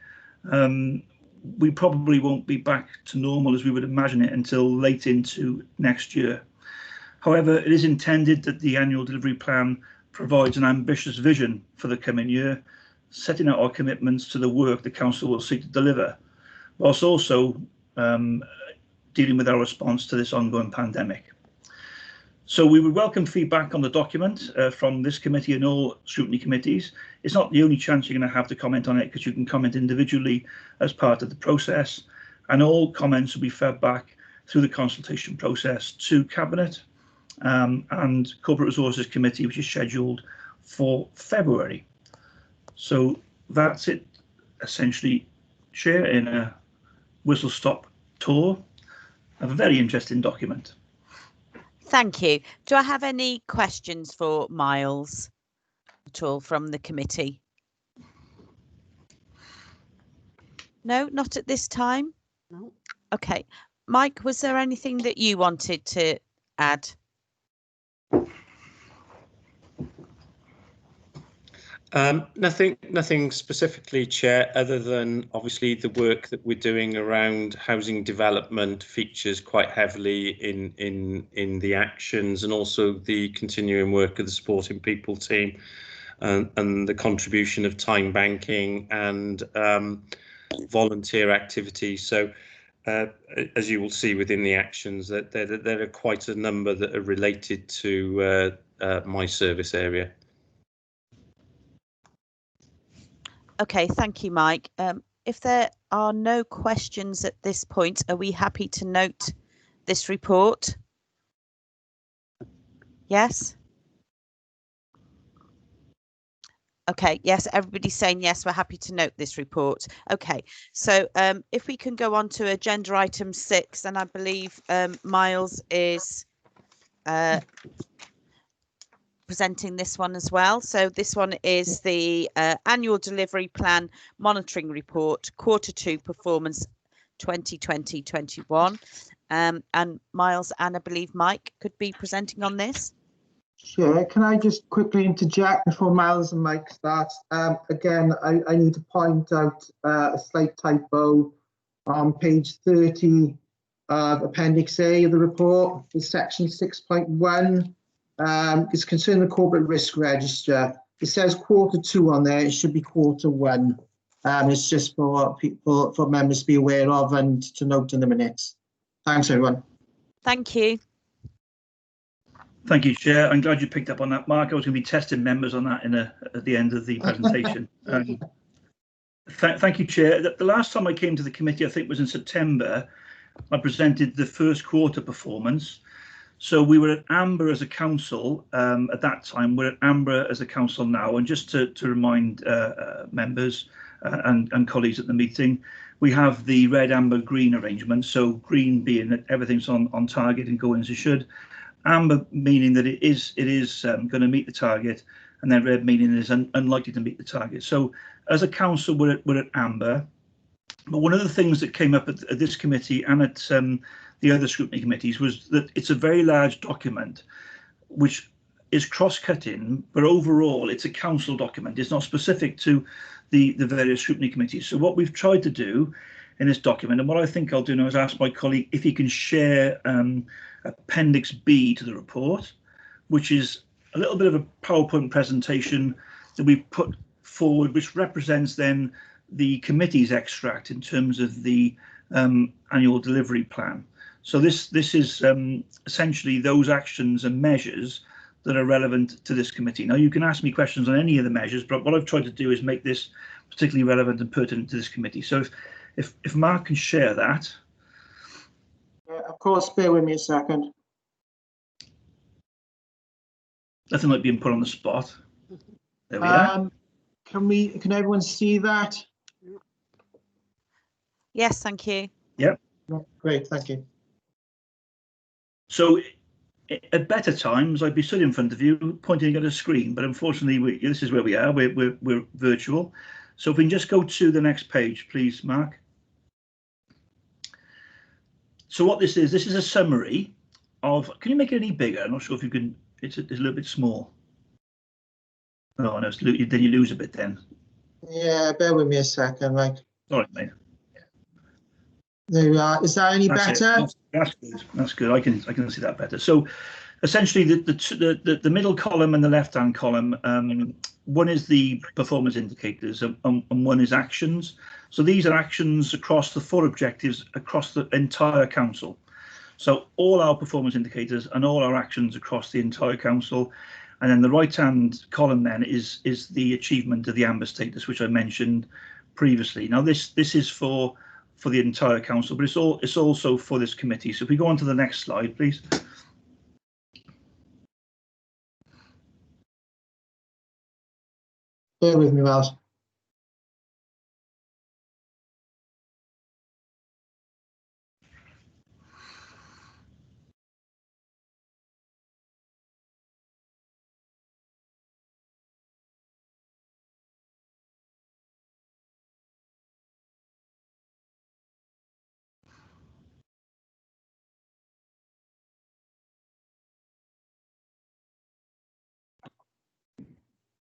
We probably won't be back to normal as we would imagine it until late into next year. However, it is intended that the annual delivery plan provides an ambitious vision for the coming year, setting out our commitments to the work the council will seek to deliver, whilst also dealing with our response to this ongoing pandemic. So we would welcome feedback on the document from this committee and all scrutiny committees. It's not the only chance you're going to have to comment on it, because you can comment individually as part of the process, and all comments will be fed back through the consultation process to Cabinet and Corporate Resources Committee, which is scheduled for February. So that's it, essentially, Chair, in a whistle-stop tour of a very interesting document. Thank you. Do I have any questions for Miles at all from the committee? No, not at this time. No. Okay. Mike, was there anything that you wanted to add? Nothing specifically, Chair, other than obviously the work that we're doing around housing development features quite heavily in the actions, and also the continuing work of the Supporting People team, and the contribution of time banking and volunteer activities. So as you will see within the actions, that there are quite a number that are related to my service area. Okay, thank you, Mike. If there are no questions at this point, are we happy to note this report? Yes? Okay, yes, everybody's saying yes, we're happy to note this report. Okay, so if we can go on to agenda item 6, and I believe Miles is presenting this one as well. So this one is the annual delivery plan monitoring report, Q2 performance 2020-21. And Miles and I believe Mike could be presenting on this. Sure. Can I just quickly interject before Miles and Mike starts? Again, I need to point out a slight typo on page 30 of Appendix A of the report, in section 6.1. It's concerning the corporate risk register. It says Q2 on there. It should be Q1. It's just for people, for members to be aware of and to note in the minutes. Thanks, everyone. Thank you. Thank you, Chair. I'm glad you picked up on that, Mark. I was going to be testing members on that at the end of the presentation. Thank you, Chair. The last time I came to the committee, I think, was in September. I presented the first quarter performance. So we were at amber as a council at that time. We're at amber as a council now. And just to remind members and colleagues at the meeting, we have the red, amber, green arrangement. So green being that everything's on target and going as it should. Amber meaning that it is going to meet the target, and then red meaning it is unlikely to meet the target. So as a council, we're at amber. But one of the things that came up at this committee and at the other scrutiny committees was that it's a very large document, which is cross-cutting, but overall it's a council document. It's not specific to the various scrutiny committees. So what we've tried to do in this document, and what I think I'll do now is ask my colleague if he can share Appendix B to the report, which is a little bit of a PowerPoint presentation that we've put forward, which represents then the committee's extract in terms of the annual delivery plan. So this is essentially those actions and measures that are relevant to this committee. Now, you can ask me questions on any of the measures, but what I've tried to do is make this particularly relevant and pertinent to this committee. So if Mark can share that. Yeah, of course, bear with me a second. Nothing like being put on the spot. There we are. Can everyone see that? Yes, thank you. Yep. Great, thank you. So at better times, I'd be stood in front of you pointing at a screen, but unfortunately, this is where we are. We're virtual. So if we can just go to the next page, please, Mark. So what this is a summary of, can you make it any bigger? I'm not sure if you can, it's a little bit small. Oh, no, then you lose a bit then. Yeah, bear with me a second, Mike. Sorry, mate. There we are. Is that any better? That's good. That's good. I can see that better. So essentially the middle column and the left-hand column, one is the performance indicators and one is actions. So these are actions across the 4 objectives across the entire council. So all our performance indicators and all our actions across the entire council. And then the right-hand column then is the achievement of the amber status, which I mentioned previously. Now this is for the entire council, but it's also for this committee. So if we go on to the next slide, please. Bear with me, Miles.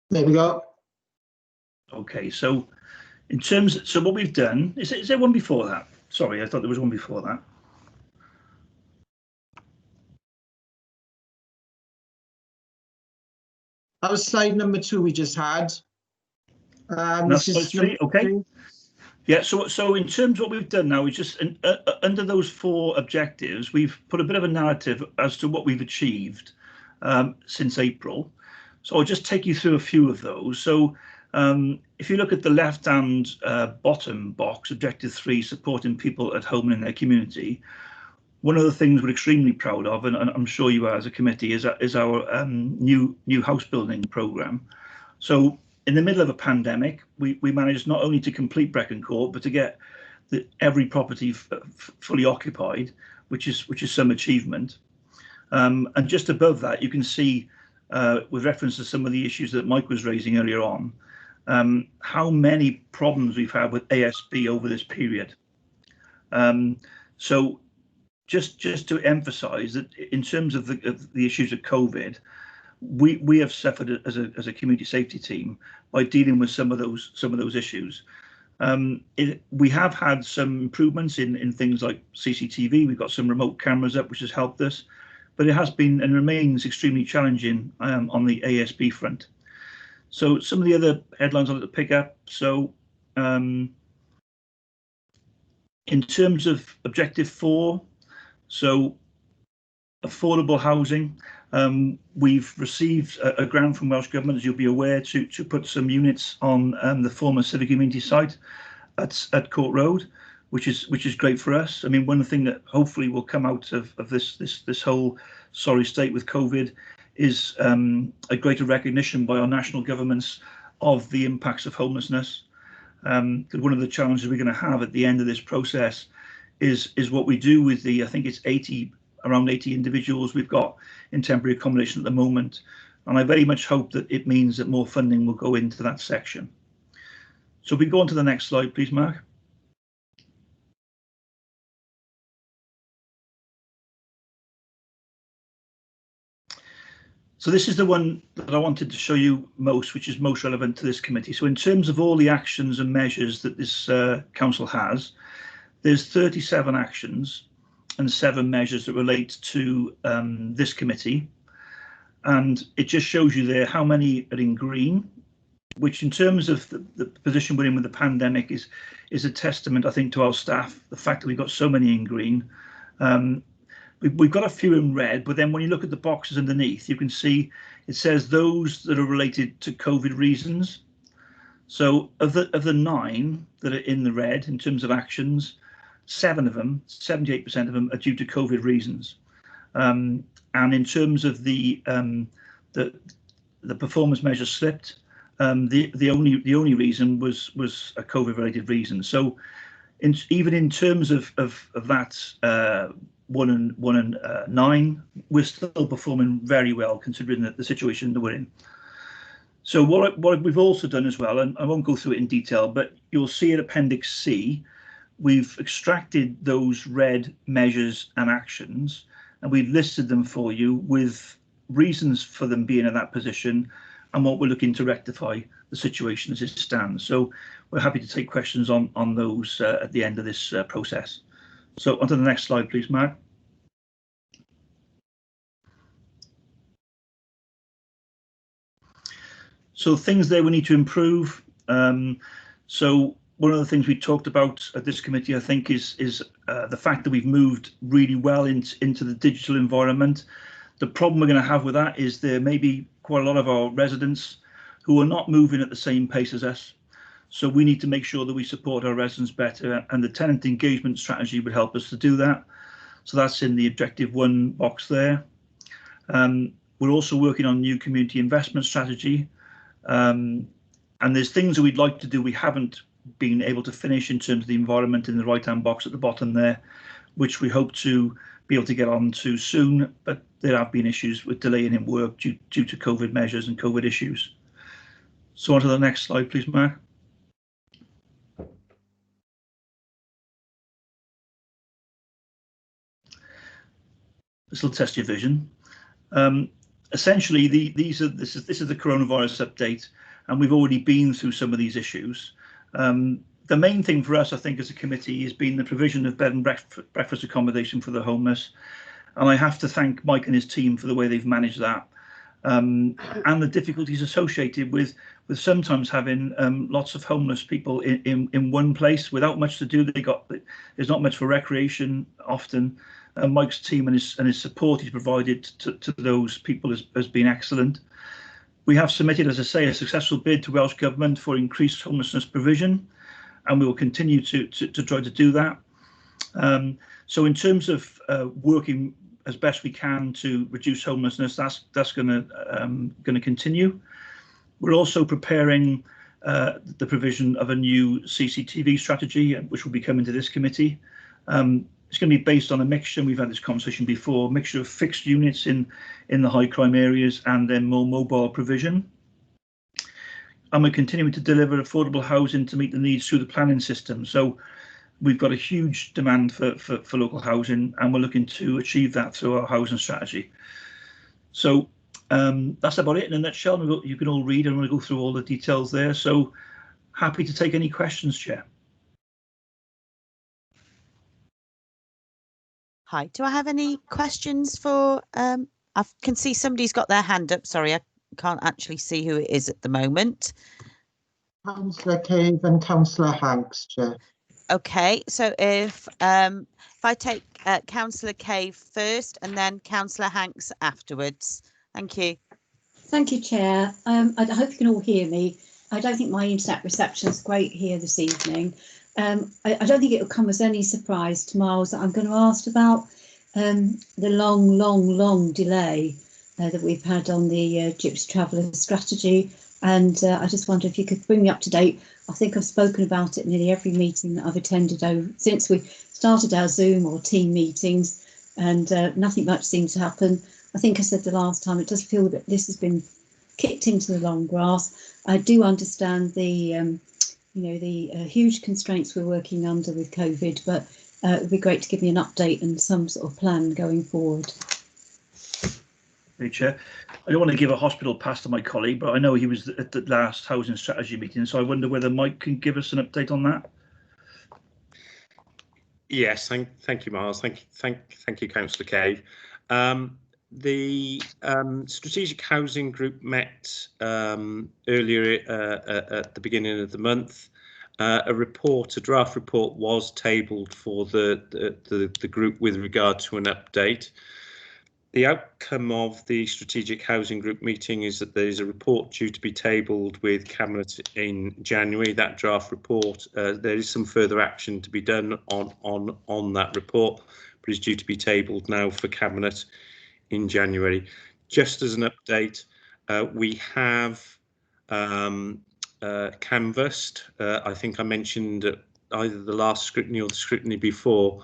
There we go. Okay, so in terms, so what we've done, is there one before that? Sorry, I thought there was one before that. That was slide number 2 we just had. This is slide 3, okay. Yeah, so in terms of what we've done now, is just under those 4 objectives, we've put a bit of a narrative as to what we've achieved since April. So I'll just take you through a few of those. So if you look at the left-hand bottom box, objective 3, supporting people at home and in their community, one of the things we're extremely proud of, and I'm sure you are as a committee, is our new house building programme. So in the middle of a pandemic, we managed not only to complete Brecon Court, but to get every property fully occupied, which is some achievement. And just above that, you can see with reference to some of the issues that Mike was raising earlier on, how many problems we've had with ASB over this period. So just to emphasise that in terms of the issues of COVID, we have suffered as a community safety team by dealing with some of those issues. We have had some improvements in things like CCTV. We've got some remote cameras up, which has helped us, but it has been and remains extremely challenging on the ASB front. So some of the other headlines I'd like to pick up. So in terms of Objective 4, so affordable housing, we've received a grant from Welsh Government, as you'll be aware, to put some units on the former civic community site at Court Road, which is great for us. I mean, one thing that hopefully will come out of this whole sorry state with COVID is a greater recognition by our national governments of the impacts of homelessness. Because one of the challenges we're going to have at the end of this process is what we do with the, I think it's around 80 individuals we've got in temporary accommodation at the moment. And I very much hope that it means that more funding will go into that section. So if we go on to the next slide, please, Mark. So this is the one that I wanted to show you most, which is most relevant to this committee. So in terms of all the actions and measures that this council has, there's 37 actions and 7 measures that relate to this committee. And it just shows you there how many are in green, which in terms of the position we're in with the pandemic is a testament, I think, to our staff, the fact that we've got so many in green. We've got a few in red, but then when you look at the boxes underneath, you can see it says those that are related to COVID reasons. So of the 9 that are in the red in terms of actions, 7 of them, 78% of them, are due to COVID reasons. And in terms of the performance measure slipped, the only reason was a COVID-related reason. So even in terms of that 1 and 9, we're still performing very well considering the situation that we're in. So what we've also done as well, and I won't go through it in detail, but you'll see at Appendix C, we've extracted those red measures and actions, and we've listed them for you with reasons for them being in that position and what we're looking to rectify the situation as it stands. So we're happy to take questions on those at the end of this process. So on to the next slide, please, Mark. So things there we need to improve. So one of the things we talked about at this committee, I think, is the fact that we've moved really well into the digital environment. The problem we're going to have with that is there may be quite a lot of our residents who are not moving at the same pace as us. So we need to make sure that we support our residents better, and the tenant engagement strategy would help us to do that. So that's in the Objective 1 box there. We're also working on new community investment strategy. And there's things that we'd like to do we haven't been able to finish in terms of the environment in the right-hand box at the bottom there, which we hope to be able to get on to soon, but there have been issues with delaying in work due to COVID measures and COVID issues. So on to the next slide, please, Mark. This will test your vision. Essentially, this is the coronavirus update, and we've already been through some of these issues. The main thing for us, I think, as a committee has been the provision of bed and breakfast accommodation for the homeless. And I have to thank Mike and his team for the way they've managed that, and the difficulties associated with sometimes having lots of homeless people in one place without much to do. There's not much for recreation often. Mike's team and his support he's provided to those people has been excellent. We have submitted, as I say, a successful bid to Welsh Government for increased homelessness provision, and we will continue to try to do that. So in terms of working as best we can to reduce homelessness, that's going to continue. We're also preparing the provision of a new CCTV strategy, which will be coming to this committee. It's going to be based on a mixture, and we've had this conversation before, a mixture of fixed units in the high crime areas and then more mobile provision. And we're continuing to deliver affordable housing to meet the needs through the planning system. So we've got a huge demand for local housing, and we're looking to achieve that through our housing strategy. So that's about it in a nutshell. You can all read, and I'm going to go through all the details there. So happy to take any questions, Chair. Hi, do I have any questions for, I can see somebody's got their hand up. Sorry, I can't actually see who it is at the moment. Councillor Cave and Councillor Hanks, Chair. Okay, so if I take Councillor Cave first and then Councillor Hanks afterwards. Thank you. Thank you, Chair. I hope you can all hear me. I don't think my internet reception is great here this evening. I don't think it will come as any surprise to Miles that I'm going to ask about the long delay that we've had on the Gypsy Traveller strategy. And I just wonder if you could bring me up to date. I think I've spoken about it nearly every meeting that I've attended since we started our Zoom or team meetings, and nothing much seems to happen. I think I said the last time, it does feel that this has been kicked into the long grass. I do understand the huge constraints we're working under with COVID, but it would be great to give me an update and some sort of plan going forward. Hey, Chair. I don't want to give a hospital pass to my colleague, but I know he was at the last housing strategy meeting, so I wonder whether Mike can give us an update on that. Yes, thank you, Miles. Thank you, Councillor Cave. The Strategic Housing Group met earlier at the beginning of the month. A draft report was tabled for the group with regard to an update. The outcome of the Strategic Housing Group meeting is that there is a report due to be tabled with Cabinet in January. That draft report, there is some further action to be done on that report, but is due to be tabled now for Cabinet in January. Just as an update, we have canvassed, I think I mentioned either the last scrutiny or the scrutiny before,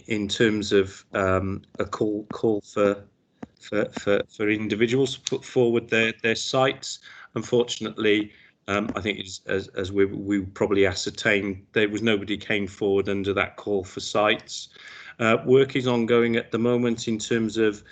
in terms of a call for individuals to put forward their sites. Unfortunately, I think as we probably ascertained, there was nobody came forward under that call for sites. Work is ongoing at the moment in terms of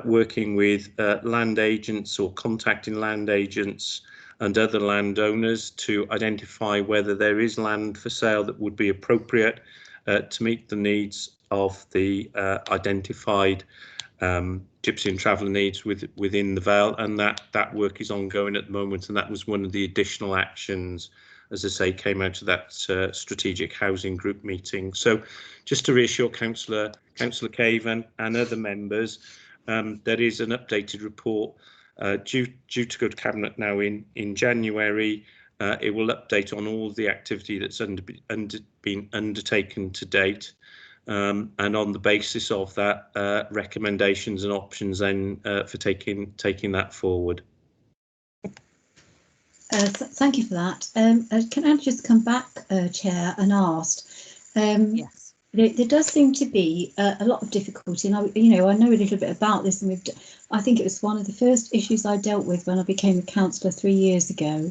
working with land agents or contacting land agents and other landowners to identify whether there is land for sale that would be appropriate to meet the needs of the identified gypsy and traveller needs within the Vale, and that work is ongoing at the moment, and that was one of the additional actions, as I say, came out of that Strategic Housing Group meeting. So just to reassure Councillor Cave and other members, there is an updated report due to go to Cabinet now in January. It will update on all the activity that's been undertaken to date, and on the basis of that, recommendations and options then for taking that forward. Thank you for that. Can I just come back, Chair, and ask? Yes. There does seem to be a lot of difficulty, and I know a little bit about this, and I think it was one of the first issues I dealt with when I became a councillor 3 years ago.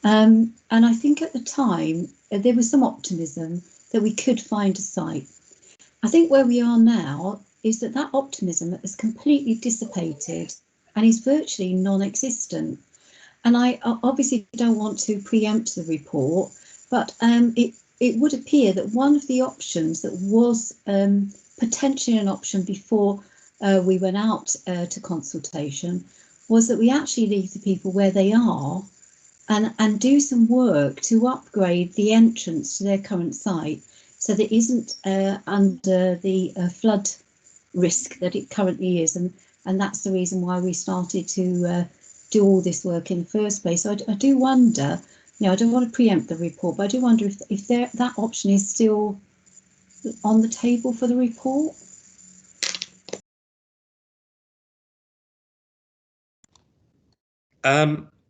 And I think at the time there was some optimism that we could find a site. I think where we are now is that optimism has completely dissipated and is virtually non-existent. And I obviously don't want to preempt the report, but it would appear that one of the options that was potentially an option before we went out to consultation was that we actually leave the people where they are and do some work to upgrade the entrance to their current site so that it isn't under the flood risk that it currently is. And that's the reason why we started to do all this work in the first place. So I do wonder, I don't want to preempt the report, but I do wonder if that option is still on the table for the report.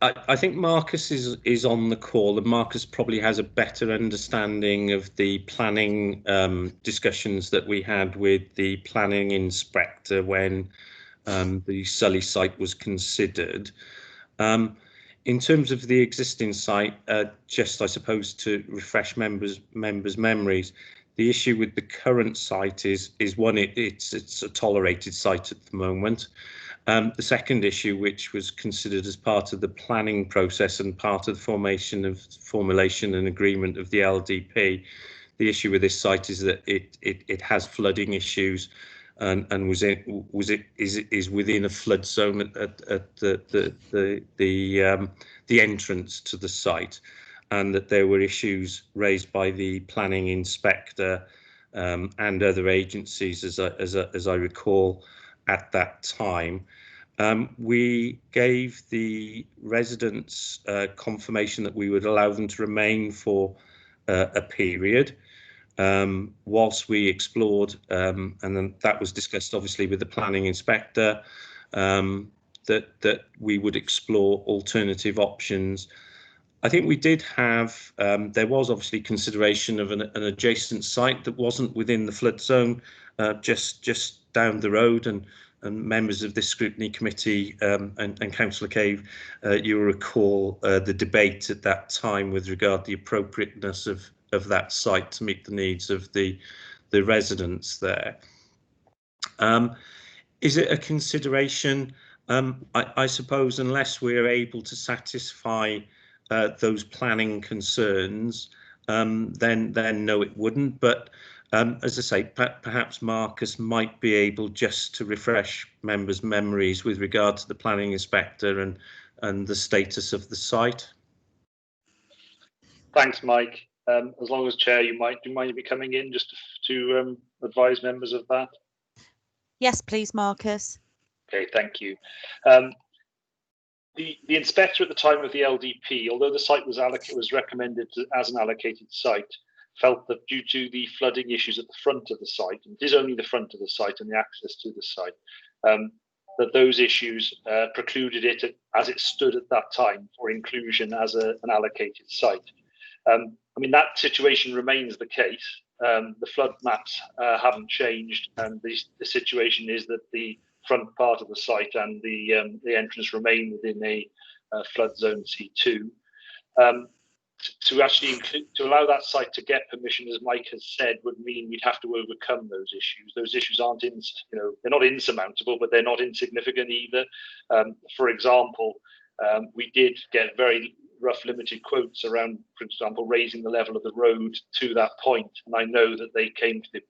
I think Marcus is on the call, and Marcus probably has a better understanding of the planning discussions that we had with the planning inspector when the Sully site was considered. In terms of the existing site, just I suppose to refresh members' memories, the issue with the current site is one, it's a tolerated site at the moment. The second issue, which was considered as part of the planning process and part of the formulation and agreement of the LDP, the issue with this site is that it has flooding issues and is within a flood zone at the entrance to the site, and that there were issues raised by the planning inspector and other agencies, as I recall, at that time. We gave the residents confirmation that we would allow them to remain for a period whilst we explored, and then that was discussed obviously with the planning inspector, that we would explore alternative options. I think we did have, there was obviously consideration of an adjacent site that wasn't within the flood zone, just down the road, and members of this scrutiny committee and Councillor Cave, you'll recall the debate at that time with regard to the appropriateness of that site to meet the needs of the residents there. Is it a consideration? I suppose unless we're able to satisfy those planning concerns, then no, it wouldn't. But as I say, perhaps Marcus might be able just to refresh members' memories with regard to the planning inspector and the status of the site. Thanks, Mike. As long as Chair, do you mind me coming in just to advise members of that? Yes, please, Marcus. Okay, thank you. The inspector at the time of the LDP, although the site was recommended as an allocated site, felt that due to the flooding issues at the front of the site, and it is only the front of the site and the access to the site, that those issues precluded it as it stood at that time for inclusion as an allocated site. I mean, that situation remains the case. The flood maps haven't changed, and the situation is that the front part of the site and the entrance remain within a flood zone C2. To actually to allow that site to get permission, as Mike has said, would mean we'd have to overcome those issues. Those issues aren't they're not insurmountable, but they're not insignificant either. For example, we did get very rough limited quotes around, for example, raising the level of the road to that point. And I know that they came to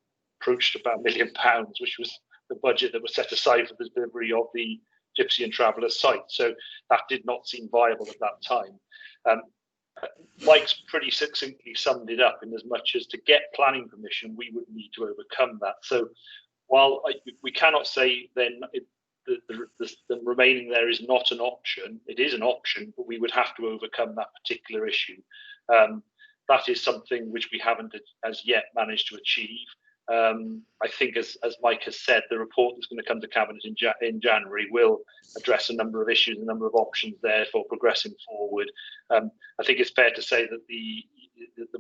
approached about £1 million, which was the budget that was set aside for the delivery of the Gypsy and Traveller site. So that did not seem viable at that time. Mike's pretty succinctly summed it up in as much as to get planning permission, we would need to overcome that. So while we cannot say then the remaining there is not an option, it is an option, but we would have to overcome that particular issue. That is something which we haven't as yet managed to achieve. I think, as Mike has said, the report that's going to come to Cabinet in January will address a number of issues, a number of options there for progressing forward. I think it's fair to say that the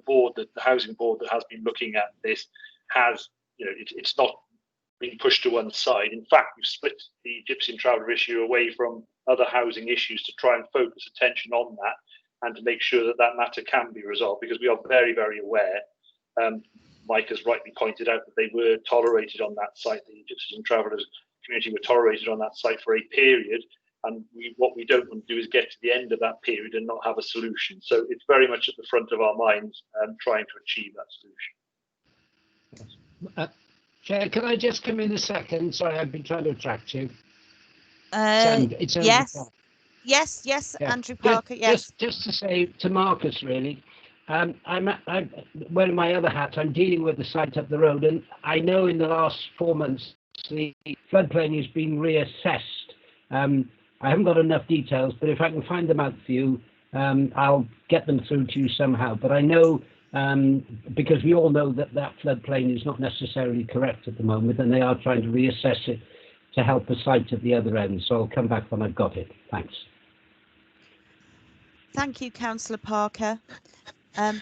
board, the housing board that has been looking at this, has, it's not being pushed to one side. In fact, we've split the Gypsy and Traveller issue away from other housing issues to try and focus attention on that and to make sure that that matter can be resolved, because we are very, very aware. Mike has rightly pointed out that they were tolerated on that site. The Gypsies and Travellers community were tolerated on that site for a period, and what we don't want to do is get to the end of that period and not have a solution. So it's very much at the front of our minds, trying to achieve that solution. Chair, can I just come in a second? Sorry, I've been trying to attract you. It's yes, yeah. Andrew Parker, yes. Just to say to Marcus, really, I'm wearing my other hat. I'm dealing with the site up the road, and I know in the last 4 months the floodplain has been reassessed. I haven't got enough details, but if I can find them out for you, I'll get them through to you somehow. But I know, because we all know that that floodplain is not necessarily correct at the moment, and they are trying to reassess it to help the site at the other end. So I'll come back when I've got it. Thanks. Thank you, Councillor Parker. Are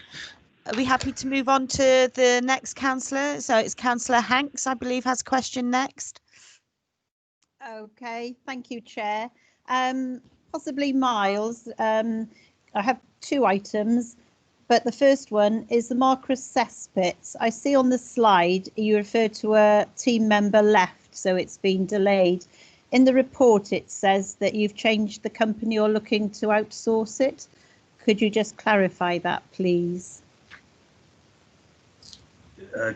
we happy to move on to the next councillor? So it's Councillor Hanks, I believe, has a question next. Okay, thank you, Chair. Possibly Miles. I have 2 items, but the first one is the Marcus cesspits. I see on the slide you refer to a team member left, so it's been delayed. In the report, it says that you've changed the company or looking to outsource it. Could you just clarify that, please?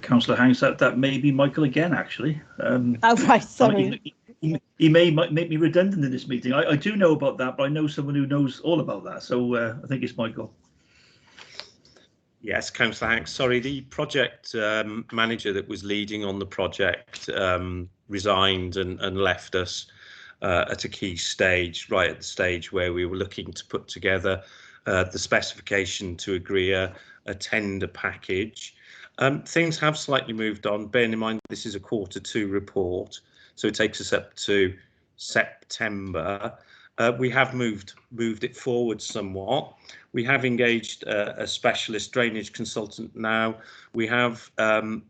Councillor Hanks, that may be Michael again, actually. Oh, right, sorry. He may make me redundant in this meeting. I do know about that, but I know someone who knows all about that. So I think it's Michael. Yes, Councillor Hanks. Sorry, the project manager that was leading on the project resigned and left us at a key stage, right at the stage where we were looking to put together the specification to agree a tender package. Things have slightly moved on. Bearing in mind this is a Q2 report, so it takes us up to September. We have moved it forward somewhat. We have engaged a specialist drainage consultant now. We have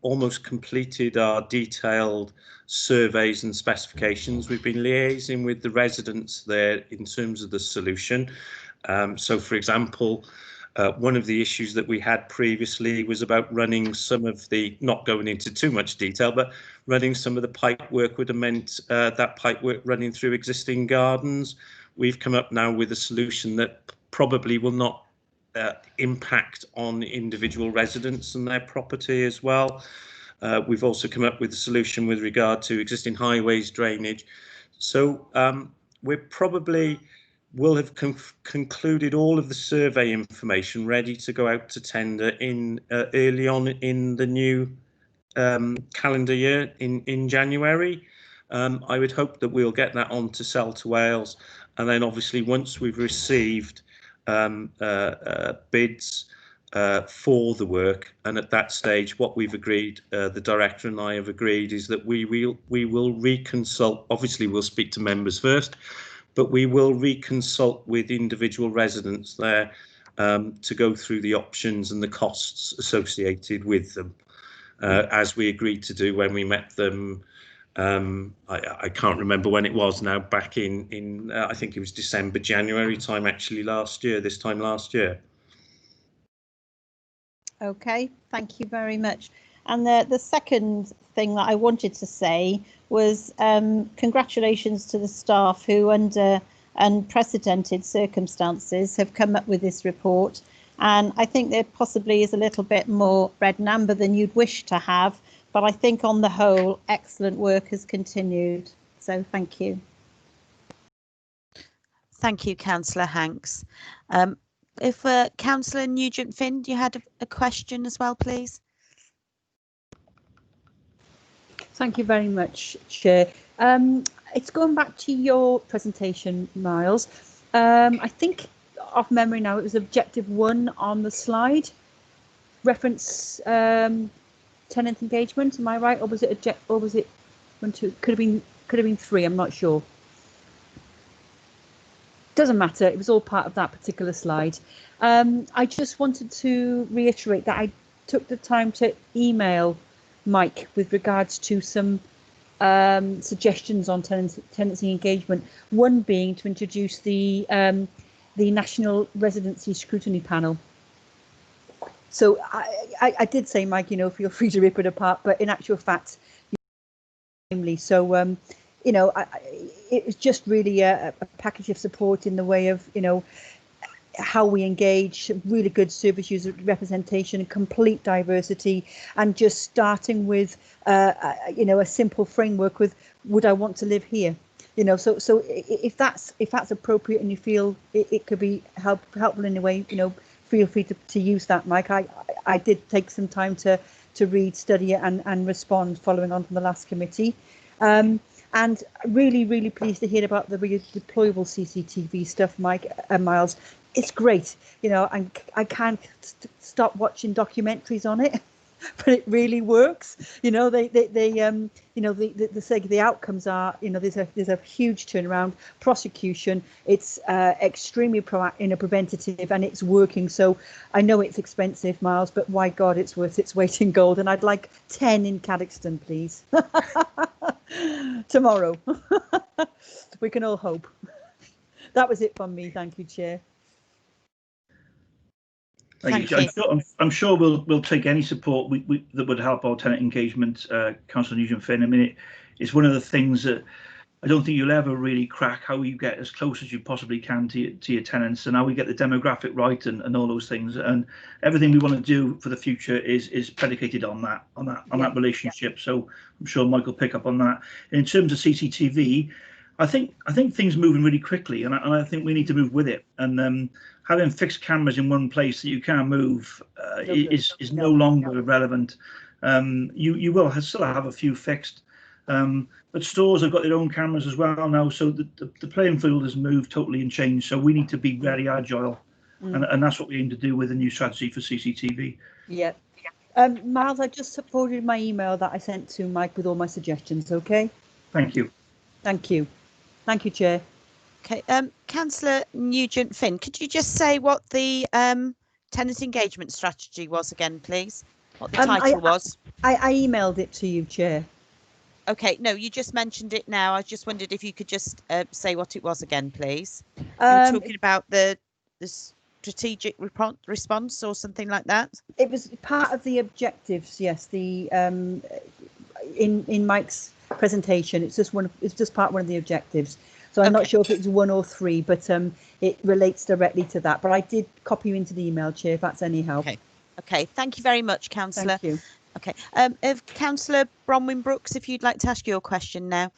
almost completed our detailed surveys and specifications. We've been liaising with the residents there in terms of the solution. So, for example, one of the issues that we had previously was about running some of the, not going into too much detail, but running some of the pipe work would have meant that pipe work running through existing gardens. We've come up now with a solution that probably will not impact on individual residents and their property as well. We've also come up with a solution with regard to existing highways drainage. So we're probably will have concluded all of the survey information ready to go out to tender in early on in the new calendar year in January. I would hope that we'll get that on to sell to Wales, and then obviously once we've received bids for the work, and at that stage what we've agreed, the director and I have agreed, is that we will reconsult. Obviously we'll speak to members first, but we will reconsult with individual residents there to go through the options and the costs associated with them, as we agreed to do when we met them. I can't remember when it was now, back in I think it was December, January time actually this time last year. Okay, thank you very much. And the second thing that I wanted to say was congratulations to the staff who, under unprecedented circumstances, have come up with this report. And I think there possibly is a little bit more red and amber than you'd wish to have, but I think on the whole, excellent work has continued. So thank you. Thank you, Councillor Hanks. If Councillor Nugent-Finn, you had a question as well, please. Thank you very much, Chair. It's going back to your presentation, Miles. I think off memory now, it was objective 1 on the slide. Reference tenant engagement. Am I right, or was it 1, 2? Could have been 3. I'm not sure. Doesn't matter. It was all part of that particular slide. I just wanted to reiterate that I took the time to email Mike with regards to some suggestions on tenancy engagement. One being to introduce the National Residency Scrutiny Panel. So I did say, Mike, feel free to rip it apart, but in actual fact, so it was just really a package of support in the way of how we engage, really good service user representation, complete diversity, and just starting with a simple framework with, would I want to live here? So if that's appropriate and you feel it could be helpful in a way, feel free to use that, Mike. I did take some time to read, study it, and respond following on from the last committee. And really, really pleased to hear about the deployable CCTV stuff, Miles. It's great, and I can't stop watching documentaries on it. but it really works. You know, they you know, the outcomes are, you know, there's a huge turnaround. Prosecution, it's extremely preventative, and it's working. So I know it's expensive, Miles, but why God, it's worth its weight in gold. And I'd like 10 in Cadoxton, please. Tomorrow. We can all hope. That was it from me. Thank you, Chair. Thank you. I'm sure we'll take any support that would help our tenant engagement, Councillor Nugent-Finn. I mean, it's one of the things that I don't think you'll ever really crack, how you get as close as you possibly can to your tenants, and how we get the demographic right, and all those things. And everything we want to do for the future is predicated on that relationship. So I'm sure Mike will pick up on that. In terms of CCTV, I think things are moving really quickly, and I think we need to move with it. And having fixed cameras in one place that you can't move is no longer relevant. You will still have a few fixed, but stores have got their own cameras as well now, so the playing field has moved totally and changed. So we need to be very agile, and that's what we aim to do with the new strategy for CCTV. Yeah. Miles, I just forwarded my email that I sent to Mike with all my suggestions. Okay. Thank you. Thank you. Thank you, Chair. Okay, Councillor Nugent-Finn, could you just say what the tenant engagement strategy was again, please? What the title was? I emailed it to you, Chair. Okay, no, you just mentioned it now. I just wondered if you could just say what it was again, please. You were talking about the strategic response or something like that. It was part of the objectives. Yes, the in Mike's presentation, it's just part one of the objectives. So I'm not sure if it's 1 or 3, but it relates directly to that. But I did copy you into the email, Chair, if that's any help. Okay. Thank you very much, Councillor. Thank you. Okay. Councillor Bronwyn Brooks, if you'd like to ask your question now.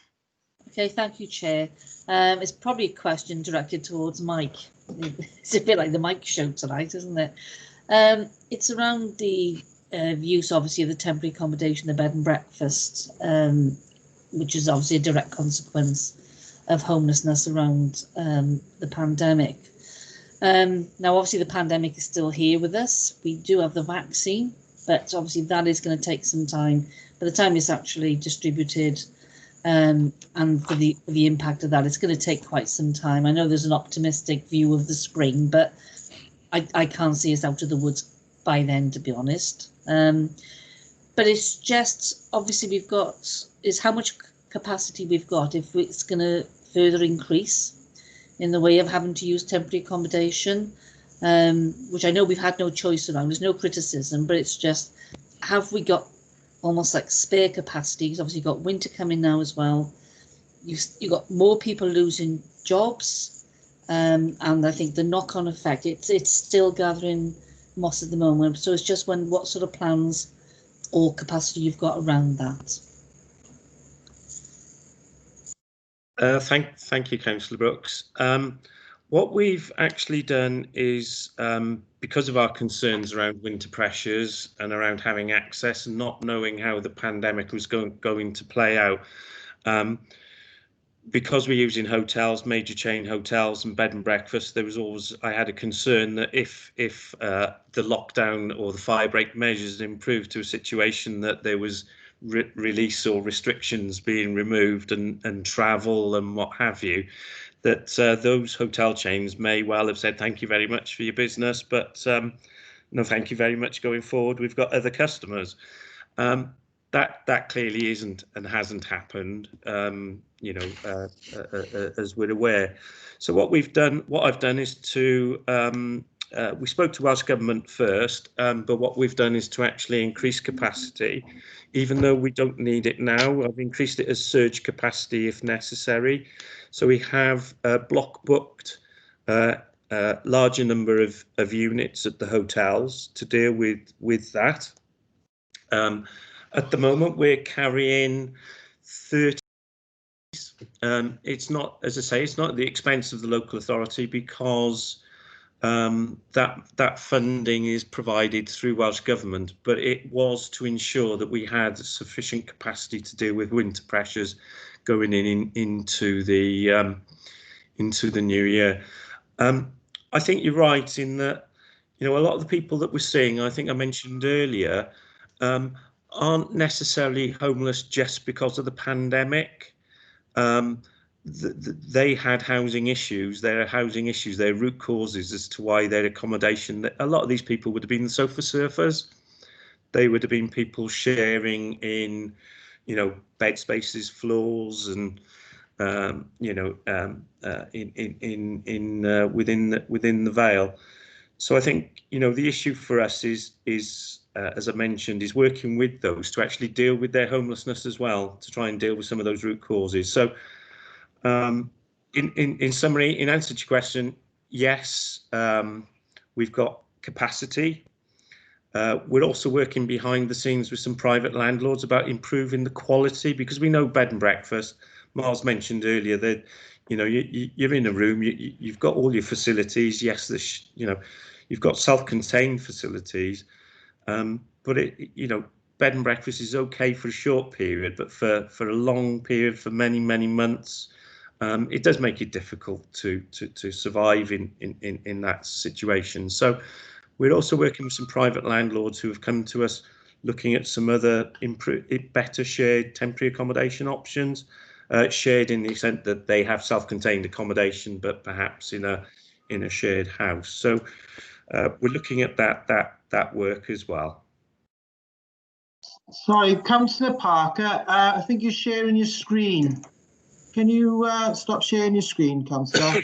Okay, thank you, Chair. It's probably a question directed towards Mike. It's a bit like the Mike show tonight, isn't it? It's around the use, obviously, of the temporary accommodation, the bed and breakfast, which is obviously a direct consequence of homelessness around the pandemic. Now, obviously, the pandemic is still here with us. We do have the vaccine, but obviously that is going to take some time. By the time it's actually distributed, and for the impact of that, it's going to take quite some time. I know there's an optimistic view of the spring, but I can't see us out of the woods by then, to be honest. But it's just, obviously, we've got is how much capacity we've got if it's going to further increase in the way of having to use temporary accommodation, which I know we've had no choice around. There's no criticism, but it's just, have we got almost like spare capacity? Because obviously you've got winter coming now as well. You've got more people losing jobs, and I think the knock-on effect, it's still gathering moss at the moment. So it's just what sort of plans or capacity you've got around that. Thank you, Councillor Brooks. What we've actually done is, because of our concerns around winter pressures and around having access and not knowing how the pandemic was going to play out, because we're using hotels, major chain hotels and bed and breakfast, I had a concern that if the lockdown or the fire break measures improved to a situation that there was release or restrictions being removed and travel and what have you, that those hotel chains may well have said thank you very much for your business, but no thank you very much going forward, we've got other customers. That clearly isn't and hasn't happened, as we're aware. So what I've done is to we spoke to Welsh Government first, but what we've done is to actually increase capacity, even though we don't need it now. I've increased it as surge capacity if necessary. So we have block booked larger number of units at the hotels to deal with that. At the moment, we're carrying 30. It's not, as I say, it's not at the expense of the local authority, because that funding is provided through Welsh Government, but it was to ensure that we had sufficient capacity to deal with winter pressures going into the new year. I think you're right in that, a lot of the people that we're seeing, I think I mentioned earlier, aren't necessarily homeless just because of the pandemic. They had housing issues. There are housing issues. There are root causes as to why their accommodation. A lot of these people would have been sofa surfers. They would have been people sharing in, bed spaces, floors, and within the Vale. So I think the issue for us is as I mentioned, is working with those to actually deal with their homelessness as well, to try and deal with some of those root causes. So in summary, in answer to your question, yes, we've got capacity. We're also working behind the scenes with some private landlords about improving the quality, because we know bed and breakfast, Miles mentioned earlier that, you're in a room, you've got all your facilities. Yes, you've got self-contained facilities, but bed and breakfast is okay for a short period, but for a long period, for many months, it does make it difficult to survive in that situation. So we're also working with some private landlords who have come to us looking at some other better shared temporary accommodation options, shared in the extent that they have self-contained accommodation, but perhaps in a shared house. So we're looking at that work as well. Sorry, Councillor Parker, I think you're sharing your screen. Can you stop sharing your screen, Councillor?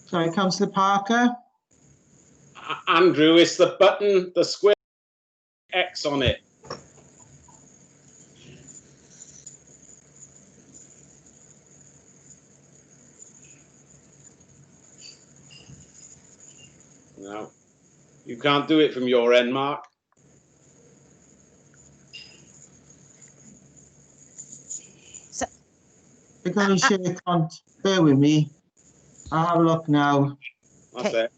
Sorry, Councillor Parker. Andrew, it's the button, the square X on it. No, you can't do it from your end, Mark. So, We're going to share a account. Bear with me. I'll have a look now. That's it.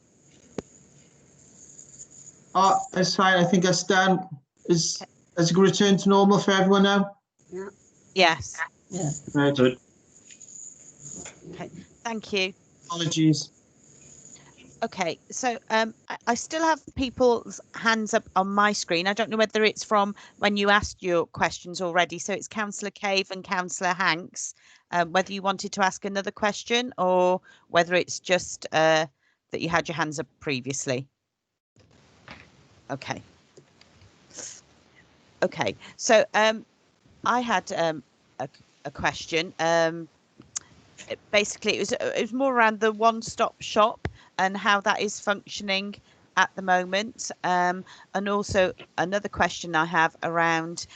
Oh, that's fine. I think that's done. Has it returned to normal for everyone now? Yeah. yes. Yeah. Right. Good. Okay. Thank you. Apologies. Okay, so I still have people's hands up on my screen. I don't know whether it's from when you asked your questions already. So it's Councillor Cave and Councillor Hanks, whether you wanted to ask another question or whether it's just that you had your hands up previously. Okay. Okay, so I had a question. Basically, it was more around the one-stop shop and how that is functioning at the moment, and also another question I have around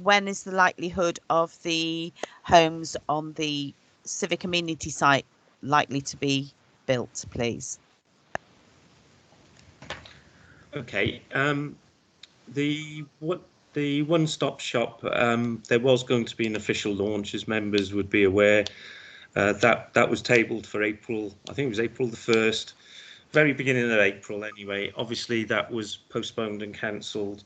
when is the likelihood of the homes on the civic amenity site likely to be built, please? Okay. The one-stop shop, there was going to be an official launch, as members would be aware. That was tabled for April, I think it was April the 1st, very beginning of April anyway. Obviously that was postponed and cancelled.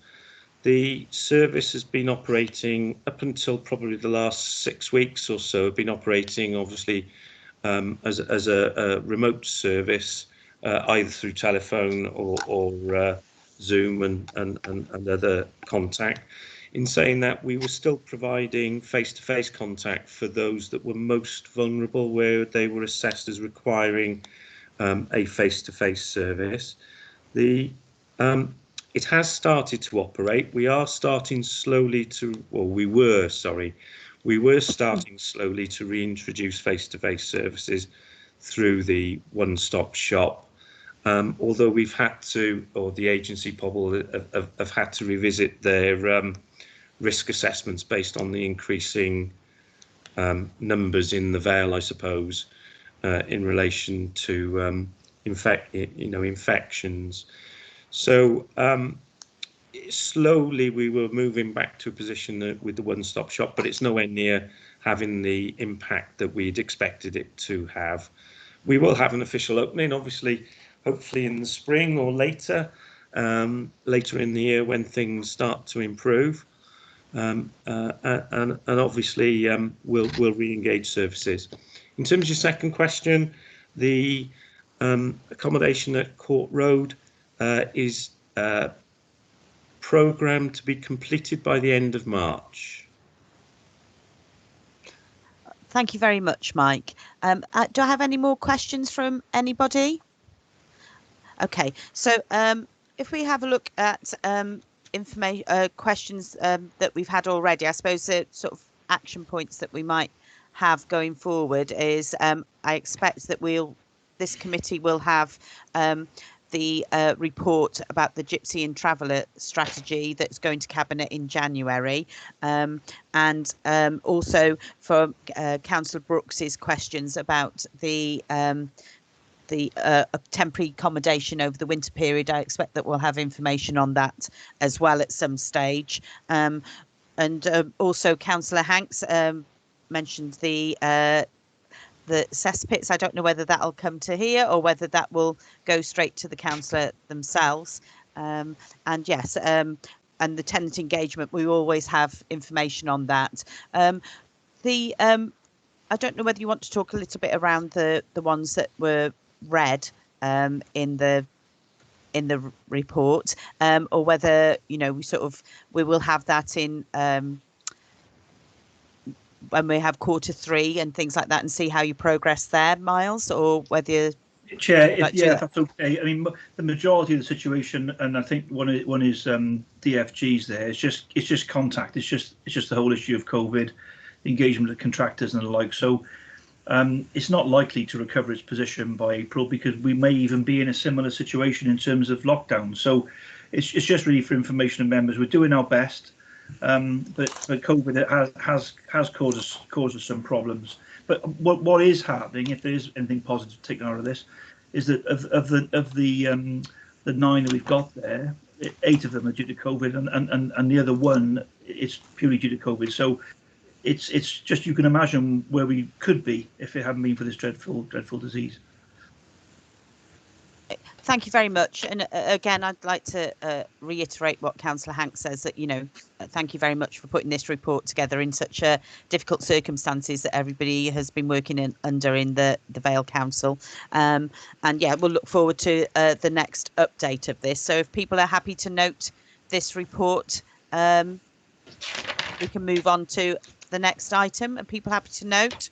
The service has been operating up until probably the last 6 weeks or so, been operating obviously as a remote service, either through telephone or Zoom and other contact. In saying that, we were still providing face-to-face contact for those that were most vulnerable, where they were assessed as requiring a face-to-face service. It has started to operate. We are starting slowly to, or we were starting slowly to reintroduce face-to-face services through the one-stop shop. Although we've had to, or the agency probably have had to revisit their risk assessments based on the increasing numbers in the Vale, I suppose, in relation to infections. So slowly we were moving back to a position with the one-stop shop, but it's nowhere near having the impact that we'd expected it to have. We will have an official opening, obviously, hopefully in the spring or later in the year when things start to improve. and obviously we'll re-engage services. In terms of your second question, the accommodation at Court Road is programmed to be completed by the end of March. Thank you very much, Mike. Do I have any more questions from anybody? Okay, so if we have a look at information questions that we've had already, I suppose the sort of action points that we might have going forward is I expect that this committee will have the report about the Gypsy and Traveller strategy that's going to Cabinet in January, and also for Councillor Brooks's questions about the temporary accommodation over the winter period. I expect that we'll have information on that as well at some stage, and also Councillor Hanks mentioned the cesspits. I don't know whether that'll come to here or whether that will go straight to the councillor themselves. And yes, and the tenant engagement, we always have information on that. I don't know whether you want to talk a little bit around the ones that were read in the report, or whether we will have that in when we have Q3 and things like that, and see how you progress there, Miles, or whether Chair, if that's okay. I mean, the majority of the situation, and I think one is DFG's there. It's just contact. It's just the whole issue of COVID, engagement of contractors and the like. So it's not likely to recover its position by April, because we may even be in a similar situation in terms of lockdown. So it's just really for information of members. We're doing our best. But COVID has caused us some problems. But what is happening, if there is anything positive taken out of this, is that of the 9 that we've got there, 8 of them are due to COVID, and the other one is purely due to COVID. So it's just, you can imagine where we could be if it hadn't been for this dreadful disease. Thank you very much. And again, I'd like to reiterate what Councillor Hanks says, that, thank you very much for putting this report together in such difficult circumstances that everybody has been working under in the Vale Council. And yeah, we'll look forward to the next update of this. So if people are happy to note this report, we can move on to the next item. Are people happy to note?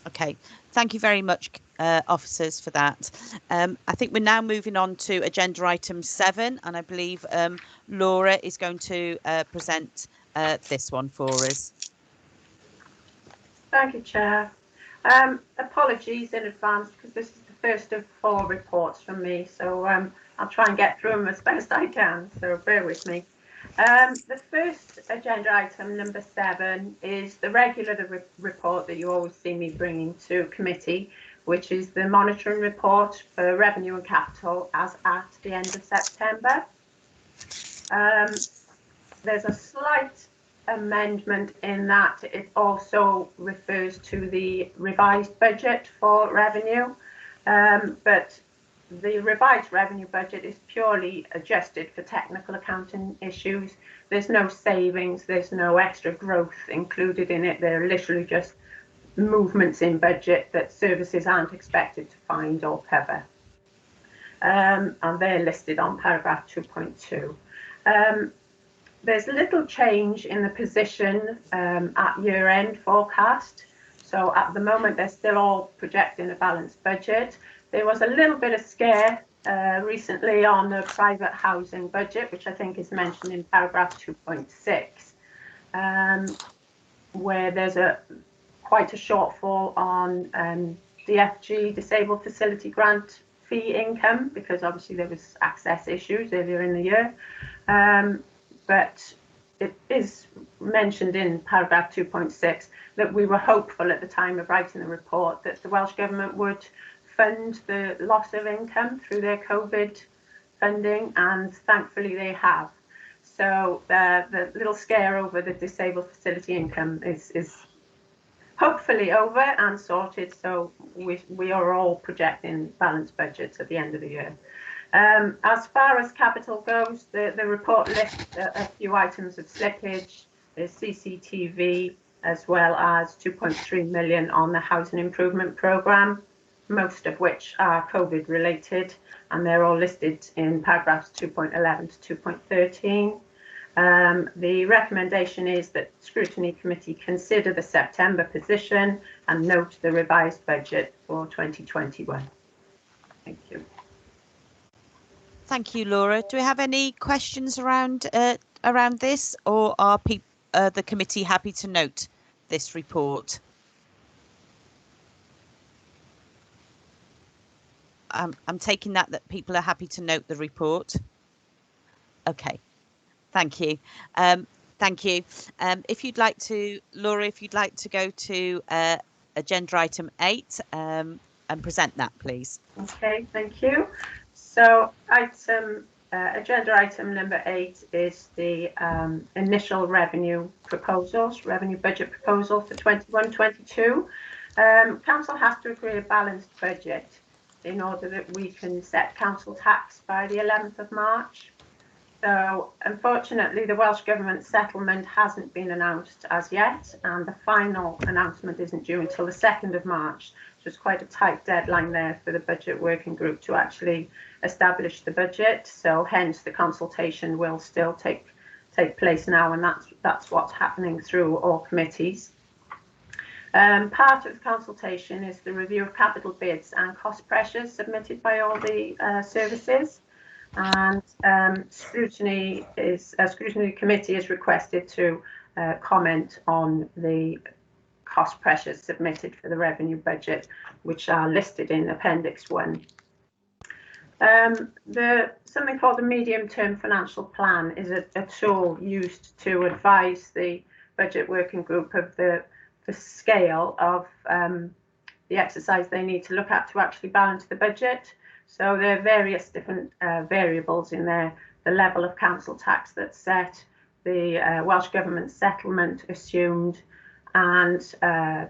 Okay, thank you very much, officers, for that. I think we're now moving on to agenda item 7, and I believe Laura is going to present this one for us. Thank you, Chair. Apologies in advance, because this is the first of 4 reports from me, so I'll try and get through them as best I can, so bear with me. The first agenda item, number 7, is the regular report that you always see me bringing to committee, which is the monitoring report for revenue and capital as at the end of September. There's a slight amendment in that it also refers to the revised budget for revenue, but the revised revenue budget is purely adjusted for technical accounting issues. There's no savings, there's no extra growth included in it. They're literally just movements in budget that services aren't expected to find or cover. And they're listed on paragraph 2.2. There's little change in the position at year-end forecast. So at the moment, they're still all projecting a balanced budget. There was a little bit of scare recently on the private housing budget, which I think is mentioned in paragraph 2.6, where there's quite a shortfall on DFG, Disabled Facility Grant fee income, because obviously there was access issues earlier in the year. But it is mentioned in paragraph 2.6 that we were hopeful at the time of writing the report that the Welsh Government would fund the loss of income through their COVID funding, and thankfully they have. So the little scare over the disabled facility income is hopefully over and sorted, so we are all projecting balanced budgets at the end of the year. As far as capital goes, the report lists a few items of slippage. There's CCTV, as well as 2.3 million on the housing improvement programme, most of which are COVID related, and they're all listed in paragraphs 2.11 to 2.13. The recommendation is that Scrutiny Committee consider the September position and note the revised budget for 2021. Thank you. Thank you, Laura. Do we have any questions around this, or are the committee happy to note this report? I'm taking that people are happy to note the report. Okay, thank you. Thank you. If you'd like to, Laura, if you'd like to go to agenda item 8 and present that, please. Okay, thank you. So agenda item number 8 is the initial revenue budget proposal for 21-22. Council has to agree a balanced budget in order that we can set council tax by the 11th of March. So unfortunately, the Welsh Government settlement hasn't been announced as yet, and the final announcement isn't due until the 2nd of March. So it's quite a tight deadline there for the budget working group to actually establish the budget. So hence the consultation will still take place now, and that's what's happening through all committees. Part of the consultation is the review of capital bids and cost pressures submitted by all the services. And Scrutiny Committee is requested to comment on the cost pressures submitted for the revenue budget, which are listed in Appendix 1. Something called the medium-term financial plan is a tool used to advise the budget working group of the scale of the exercise they need to look at to actually balance the budget. So there are various different variables in there: the level of council tax that's set, the Welsh Government settlement assumed, and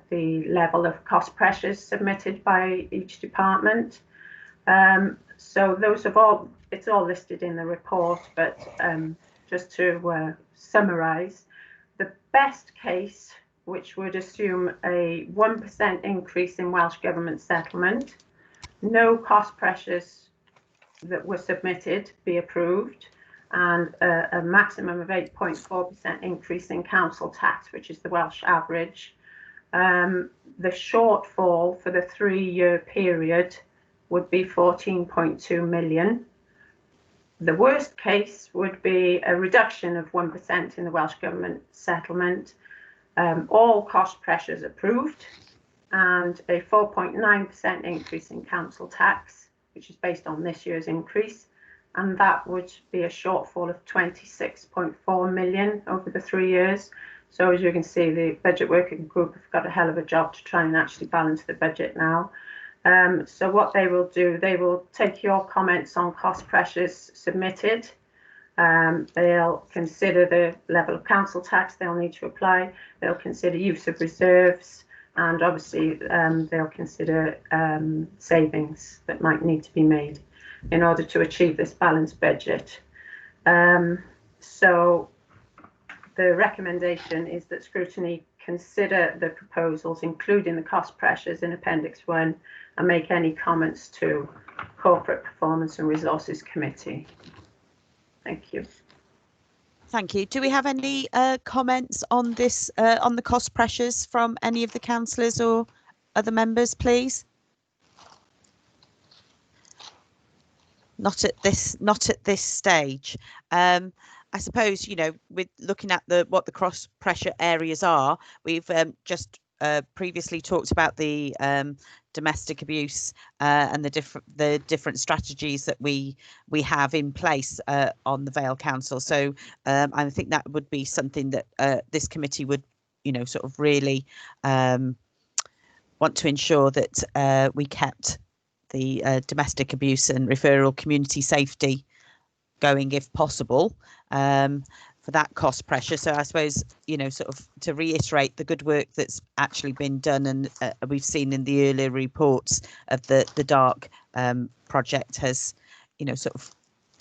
the level of cost pressures submitted by each department. So those it's all listed in the report, but just to summarise, the best case, which would assume a 1% increase in Welsh Government settlement, no cost pressures that were submitted be approved, and a maximum of 8.4% increase in council tax, which is the Welsh average. The shortfall for the 3-year period would be 14.2 million. The worst case would be a reduction of 1% in the Welsh Government settlement, all cost pressures approved, and a 4.9% increase in council tax, which is based on this year's increase, and that would be a shortfall of 26.4 million over the 3 years. So as you can see, the budget working group have got a hell of a job to try and actually balance the budget now. So what they will do, they will take your comments on cost pressures submitted. They'll consider the level of council tax they'll need to apply. They'll consider use of reserves, and obviously they'll consider savings that might need to be made in order to achieve this balanced budget. So the recommendation is that Scrutiny consider the proposals, including the cost pressures in Appendix 1, and make any comments to Corporate Performance and Resources Committee. Thank you. Thank you. Do we have any comments on this, on the cost pressures from any of the councillors or other members, please? Not at this stage. I suppose, you know, with looking at what the cross pressure areas are, we've just previously talked about the domestic abuse and the different strategies that we have in place on the Vale Council. So I think that would be something that this committee would, you know, sort of really want to ensure that we kept the domestic abuse and referral community safety going if possible, for that cost pressure. So I suppose, you know, sort of to reiterate the good work that's actually been done, and we've seen in the earlier reports of the DARK project has, you know, sort of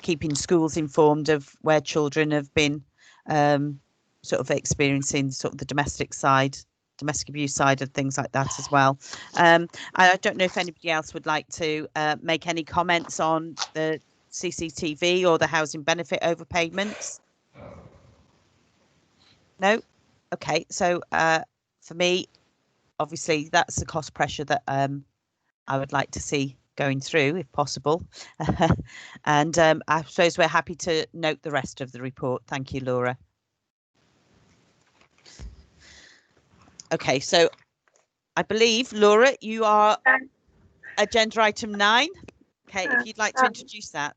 keeping schools informed of where children have been sort of experiencing sort of the domestic abuse side of things like that as well. I don't know if anybody else would like to make any comments on the CCTV or the housing benefit overpayments. No? Okay, so for me, obviously that's the cost pressure that I would like to see going through if possible. And I suppose we're happy to note the rest of the report. Thank you, Laura. Okay, so I believe, Laura, you are agenda item 9. Okay, if you'd like to introduce that.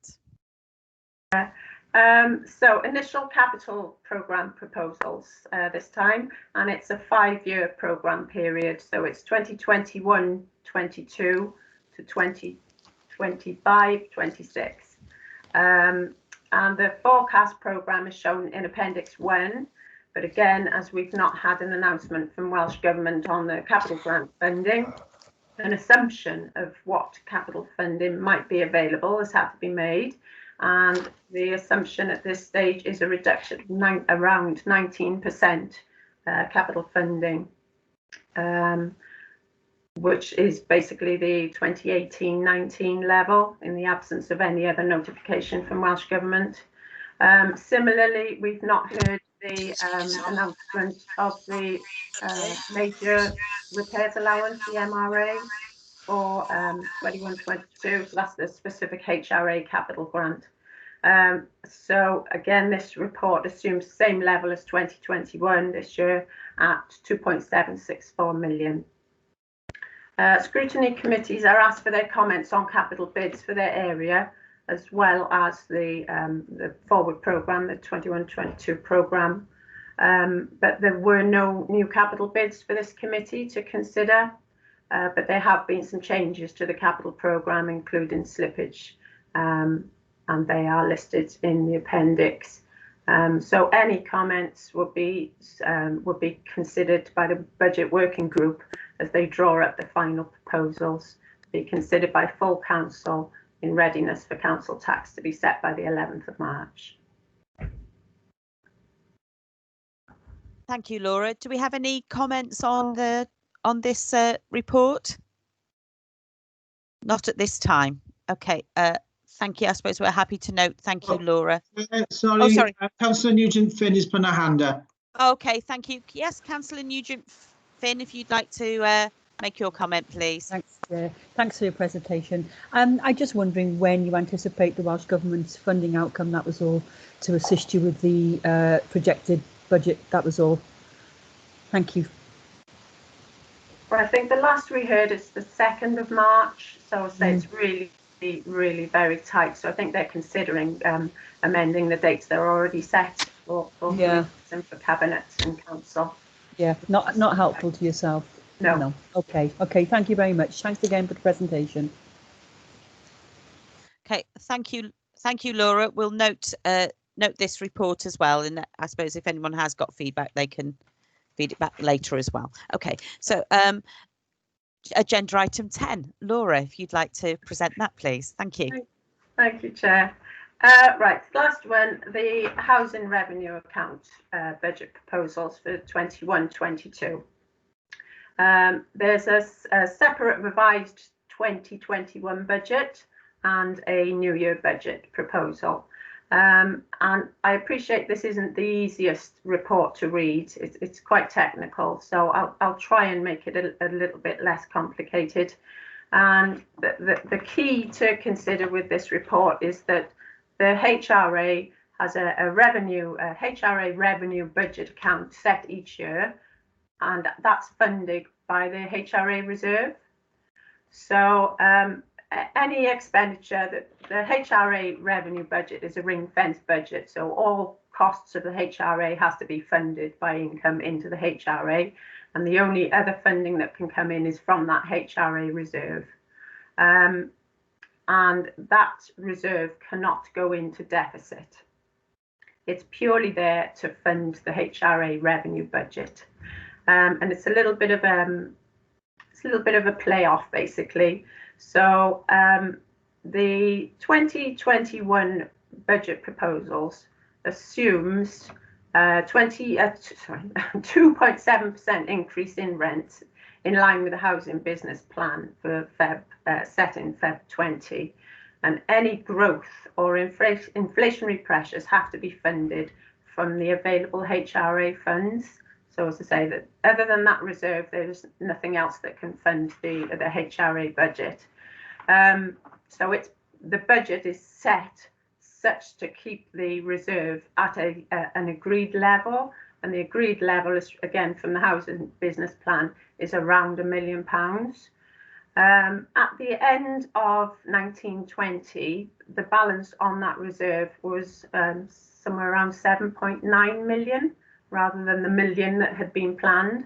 So initial capital programme proposals this time, and it's a 5-year programme period. So it's 2021-22 to 2025-26. And the forecast programme is shown in Appendix 1. But again, as we've not had an announcement from Welsh Government on the capital grant funding, an assumption of what capital funding might be available has had to be made. And the assumption at this stage is a reduction of around 19% capital funding, which is basically the 2018-19 level in the absence of any other notification from Welsh Government. Similarly, we've not heard the announcement of the major repairs allowance, the MRA, for 21-22, so that's the specific HRA capital grant. So again, this report assumes the same level as 2021 this year at 2.764 million. Scrutiny committees are asked for their comments on capital bids for their area, as well as the forward programme, the 21-22 programme. But there were no new capital bids for this committee to consider, but there have been some changes to the capital programme, including slippage, and they are listed in the appendix. So any comments would be considered by the budget working group as they draw up the final proposals to be considered by full council in readiness for council tax to be set by the 11th of March. Thank you, Laura. Do we have any comments on this report? Not at this time. Okay. Thank you. I suppose we're happy to note. Thank you, Laura. Sorry. Councillor Nugent-Finn has put her hand up. Okay, thank you. Yes, Councillor Nugent-Finn, if you'd like to make your comment, please. Thanks, thanks for your presentation. I'm just wondering when you anticipate the Welsh Government's funding outcome. That was all, to assist you with the projected budget. That was all. Thank you. Well, I think the last we heard is the 2nd of March, so I'll say it's really very tight. So I think they're considering amending the dates that are already set for Cabinet and Council. Yeah, not helpful to yourself. No. Okay. Thank you very much. Thanks again for the presentation. Okay. Thank you, Laura. We'll note this report as well, and I suppose if anyone has got feedback, they can feed it back later as well. Okay. So agenda item 10, Laura, if you'd like to present that, please. Thank you. Thank you, Chair. Right, last one, the housing revenue account budget proposals for 21-22. There's a separate revised 2021 budget and a new year budget proposal. And I appreciate this isn't the easiest report to read. It's quite technical, so I'll try and make it a little bit less complicated. And the key to consider with this report is that the HRA has a HRA revenue budget account set each year, and that's funded by the HRA reserve. So any expenditure that the HRA revenue budget is a ring-fenced budget, so all costs of the HRA has to be funded by income into the HRA, and the only other funding that can come in is from that HRA reserve. And that reserve cannot go into deficit. It's purely there to fund the HRA revenue budget, and it's a little bit of a play-off basically. So the 2021 budget proposals assumes 2.7% increase in rent in line with the housing business plan for set in Feb 20, and any growth or inflationary pressures have to be funded from the available HRA funds. So as I say, that other than that reserve, there's nothing else that can fund the HRA budget. So the budget is set such to keep the reserve at an agreed level, and the agreed level is, again, from the housing business plan, is around £1 million. At the end of 1920, the balance on that reserve was somewhere around 7.9 million, rather than the million that had been planned.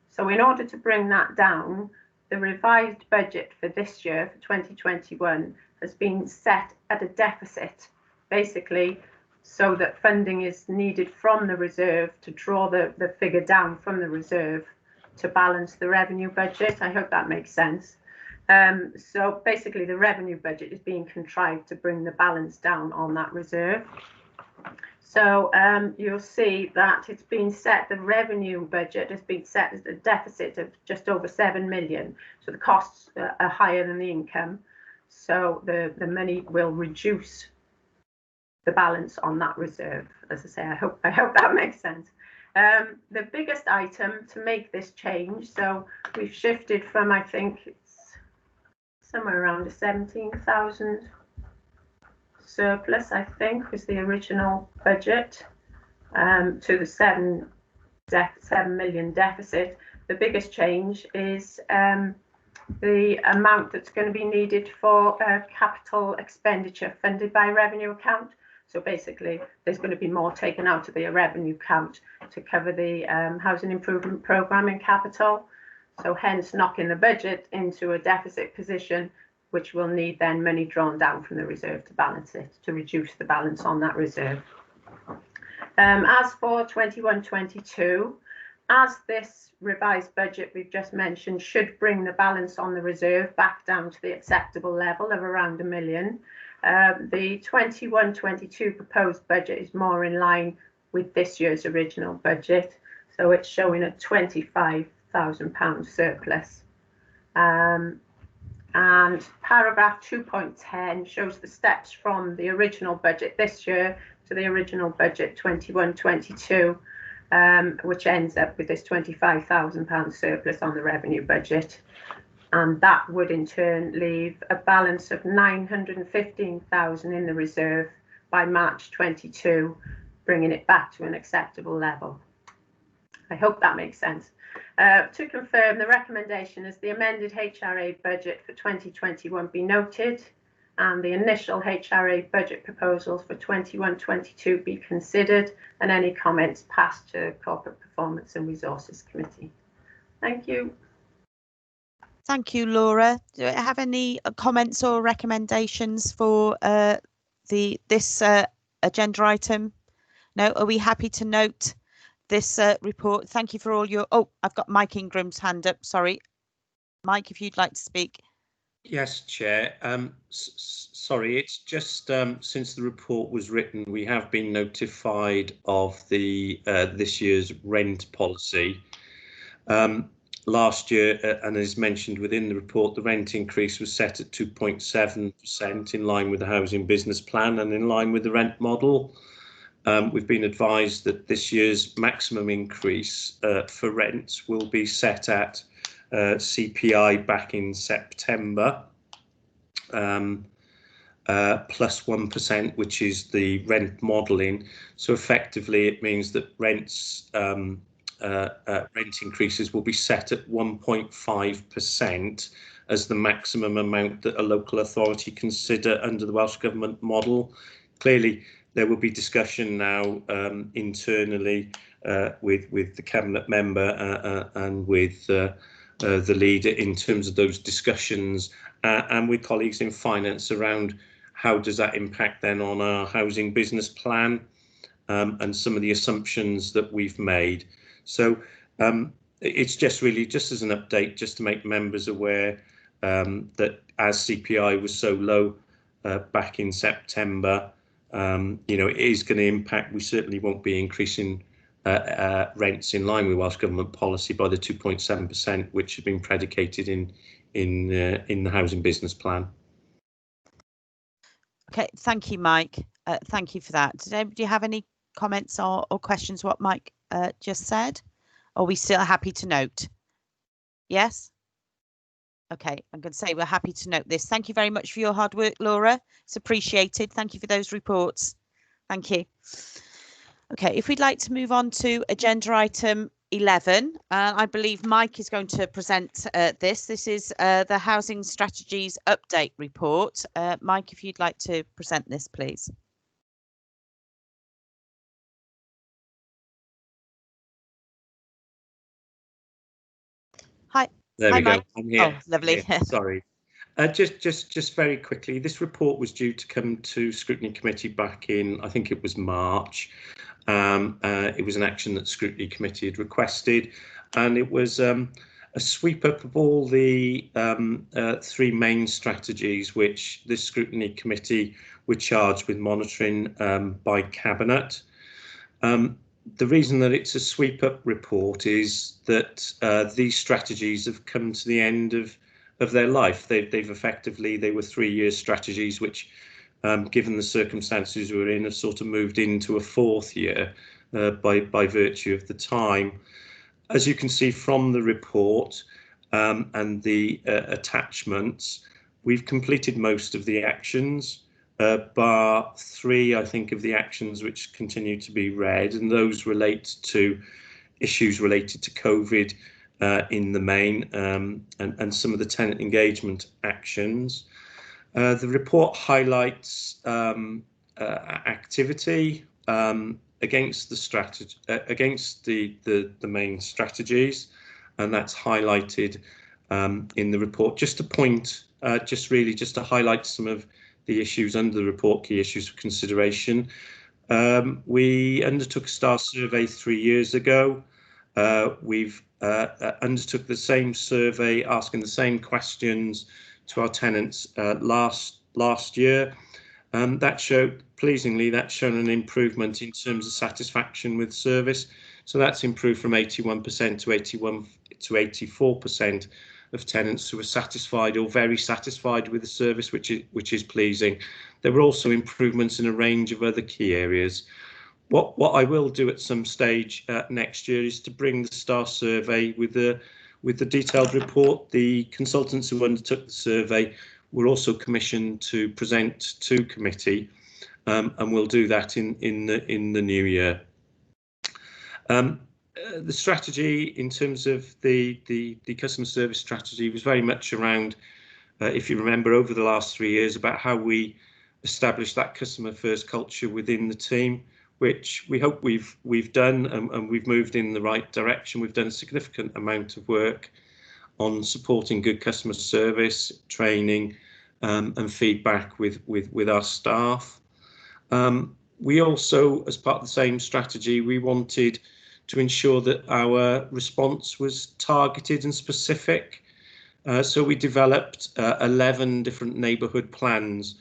So in order to bring that down, the revised budget for this year, for 2021, has been set at a deficit, basically, so that funding is needed from the reserve to draw the figure down from the reserve to balance the revenue budget. I hope that makes sense. So basically, the revenue budget is being contrived to bring the balance down on that reserve. So you'll see that it's been set, the revenue budget has been set as a deficit of just over 7 million. So the costs are higher than the income. So the money will reduce the balance on that reserve. As I say, I hope that makes sense. The biggest item to make this change, so we've shifted from, I think it's somewhere around a 17,000 surplus, I think, was the original budget, to the 7 million deficit. The biggest change is the amount that's going to be needed for capital expenditure funded by revenue account. So basically, there's going to be more taken out of the revenue account to cover the housing improvement programme in capital. So hence knocking the budget into a deficit position, which will need then money drawn down from the reserve to balance it, to reduce the balance on that reserve. As for 21-22, as this revised budget we've just mentioned should bring the balance on the reserve back down to the acceptable level of around £1 million, the 21-22 proposed budget is more in line with this year's original budget. So it's showing a £25,000 surplus. And paragraph 2.10 shows the steps from the original budget this year to the original budget 21-22, which ends up with this £25,000 surplus on the revenue budget. And that would in turn leave a balance of 915,000 in the reserve by March 22, bringing it back to an acceptable level. I hope that makes sense. To confirm, the recommendation is the amended HRA budget for 2021 be noted, and the initial HRA budget proposals for 21-22 be considered, and any comments passed to Corporate Performance and Resources Committee. Thank you. Thank you, Laura. Do you have any comments or recommendations for this agenda item? No, are we happy to note this report? Thank you for all your... Oh, I've got Mike Ingram's hand up. Sorry. Mike, if you'd like to speak. Yes, Chair. Sorry, it's just since the report was written, we have been notified of the this year's rent policy. Last year, and as mentioned within the report, the rent increase was set at 2.7% in line with the housing business plan and in line with the rent model. We've been advised that this year's maximum increase for rents will be set at CPI back in September, plus 1%, which is the rent modelling. So effectively, it means that rent increases will be set at 1.5% as the maximum amount that a local authority consider under the Welsh Government model. Clearly, there will be discussion now internally with the Cabinet member and with the leader in terms of those discussions and with colleagues in finance around how does that impact then on our housing business plan and some of the assumptions that we've made. So it's just really just as an update, just to make members aware that as CPI was so low back in September, it is going to impact. We certainly won't be increasing rents in line with Welsh Government policy by the 2.7%, which has been predicated in the housing business plan. Okay, thank you, Mike. Thank you for that. Did anybody have any comments or questions what Mike just said? Are we still happy to note? Yes? Okay, I'm going to say we're happy to note this. Thank you very much for your hard work, Laura. It's appreciated. Thank you for those reports. Thank you. Okay, if we'd like to move on to agenda item 11, I believe Mike is going to present this. This is the Housing Strategies Update Report. Mike, if you'd like to present this, please. Hi. There we go. Mike. I'm here. Oh, lovely. I'm here. Sorry. Just very quickly, this report was due to come to Scrutiny Committee back in, I think it was March. It was an action that Scrutiny Committee had requested, and it was a sweep up of all the three main strategies which this Scrutiny Committee were charged with monitoring by Cabinet. The reason that it's a sweep up report is that these strategies have come to the end of their life. They've effectively, they were 3-year strategies which, given the circumstances we're in, have sort of moved into a 4th year by virtue of the time. As you can see from the report and the attachments, we've completed most of the actions, bar 3, I think, of the actions which continue to be read, and those relate to issues related to COVID in the main, and some of the tenant engagement actions. The report highlights activity against the strategy, against the main strategies, and that's highlighted in the report. Just to point, just to highlight some of the issues under the report, key issues for consideration. We undertook a STAR survey 3 years ago. We've undertook the same survey, asking the same questions to our tenants last year. That showed, pleasingly, that's shown an improvement in terms of satisfaction with service. So that's improved from 81% to 84% of tenants who were satisfied or very satisfied with the service, which is pleasing. There were also improvements in a range of other key areas. What I will do at some stage next year is to bring the STAR survey with the detailed report. The consultants who undertook the survey were also commissioned to present to committee, and we'll do that in the new year. The strategy in terms of the customer service strategy was very much around, if you remember, over the last 3 years, about how we established that customer first culture within the team, which we hope we've done, and we've moved in the right direction. We've done a significant amount of work on supporting good customer service, training, and feedback with our staff. We also, as part of the same strategy, we wanted to ensure that our response was targeted and specific. So we developed 11 different neighbourhood plans,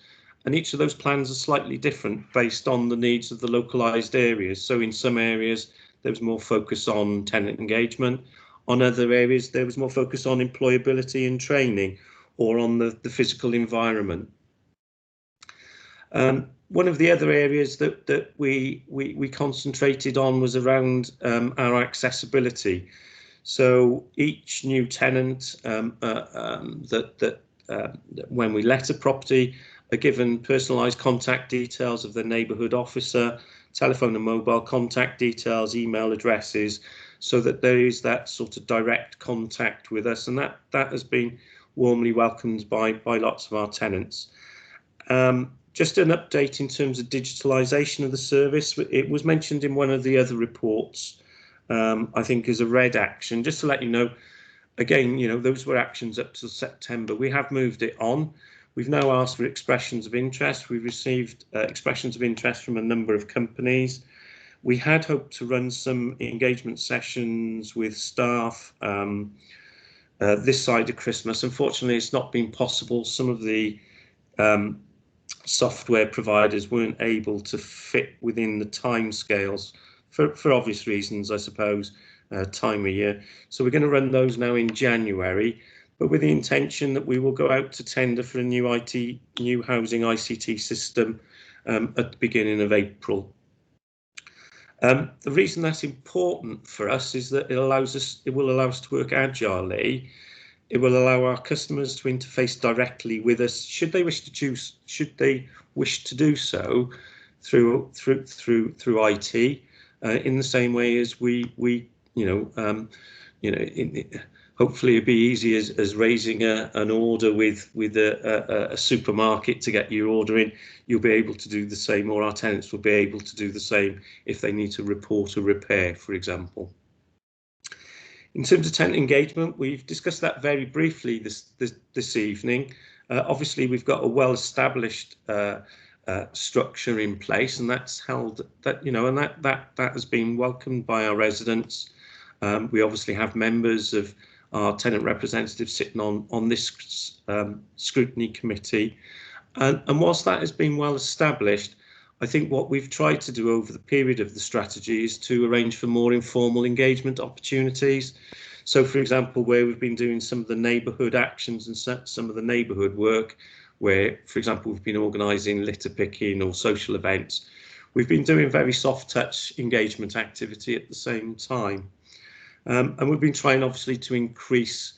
and each of those plans are slightly different based on the needs of the localised areas. So in some areas, there was more focus on tenant engagement. On other areas, there was more focus on employability and training, or on the physical environment. One of the other areas that we concentrated on was around our accessibility. So each new tenant when we let a property are given personalised contact details of the neighbourhood officer, telephone and mobile contact details, email addresses, so that there is that sort of direct contact with us, and that has been warmly welcomed by lots of our tenants. Just an update in terms of digitalisation of the service. It was mentioned in one of the other reports, I think, as a red action. Just to let you know, again, those were actions up to September. We have moved it on. We've now asked for expressions of interest. We've received expressions of interest from a number of companies. We had hoped to run some engagement sessions with staff this side of Christmas. Unfortunately, it's not been possible. Some of the software providers weren't able to fit within the timescales for obvious reasons, I suppose, time of year. So we're going to run those now in January, but with the intention that we will go out to tender for a new housing ICT system at the beginning of April. The reason that's important for us is that it will allow us to work agilely. It will allow our customers to interface directly with us, should they wish to do so through IT, in the same way as we hopefully it'd be easy as raising an order with a supermarket to get your order in. You'll be able to do the same, or our tenants will be able to do the same if they need to report a repair, for example. In terms of tenant engagement, we've discussed that very briefly this evening. Obviously, we've got a well-established structure in place, and that's that has been welcomed by our residents. We obviously have members of our tenant representatives sitting on this scrutiny committee, and whilst that has been well established, I think what we've tried to do over the period of the strategy is to arrange for more informal engagement opportunities. So, for example, where we've been doing some of the neighbourhood actions and some of the neighbourhood work, where, for example, we've been organising litter picking or social events, we've been doing very soft touch engagement activity at the same time. And we've been trying, obviously, to increase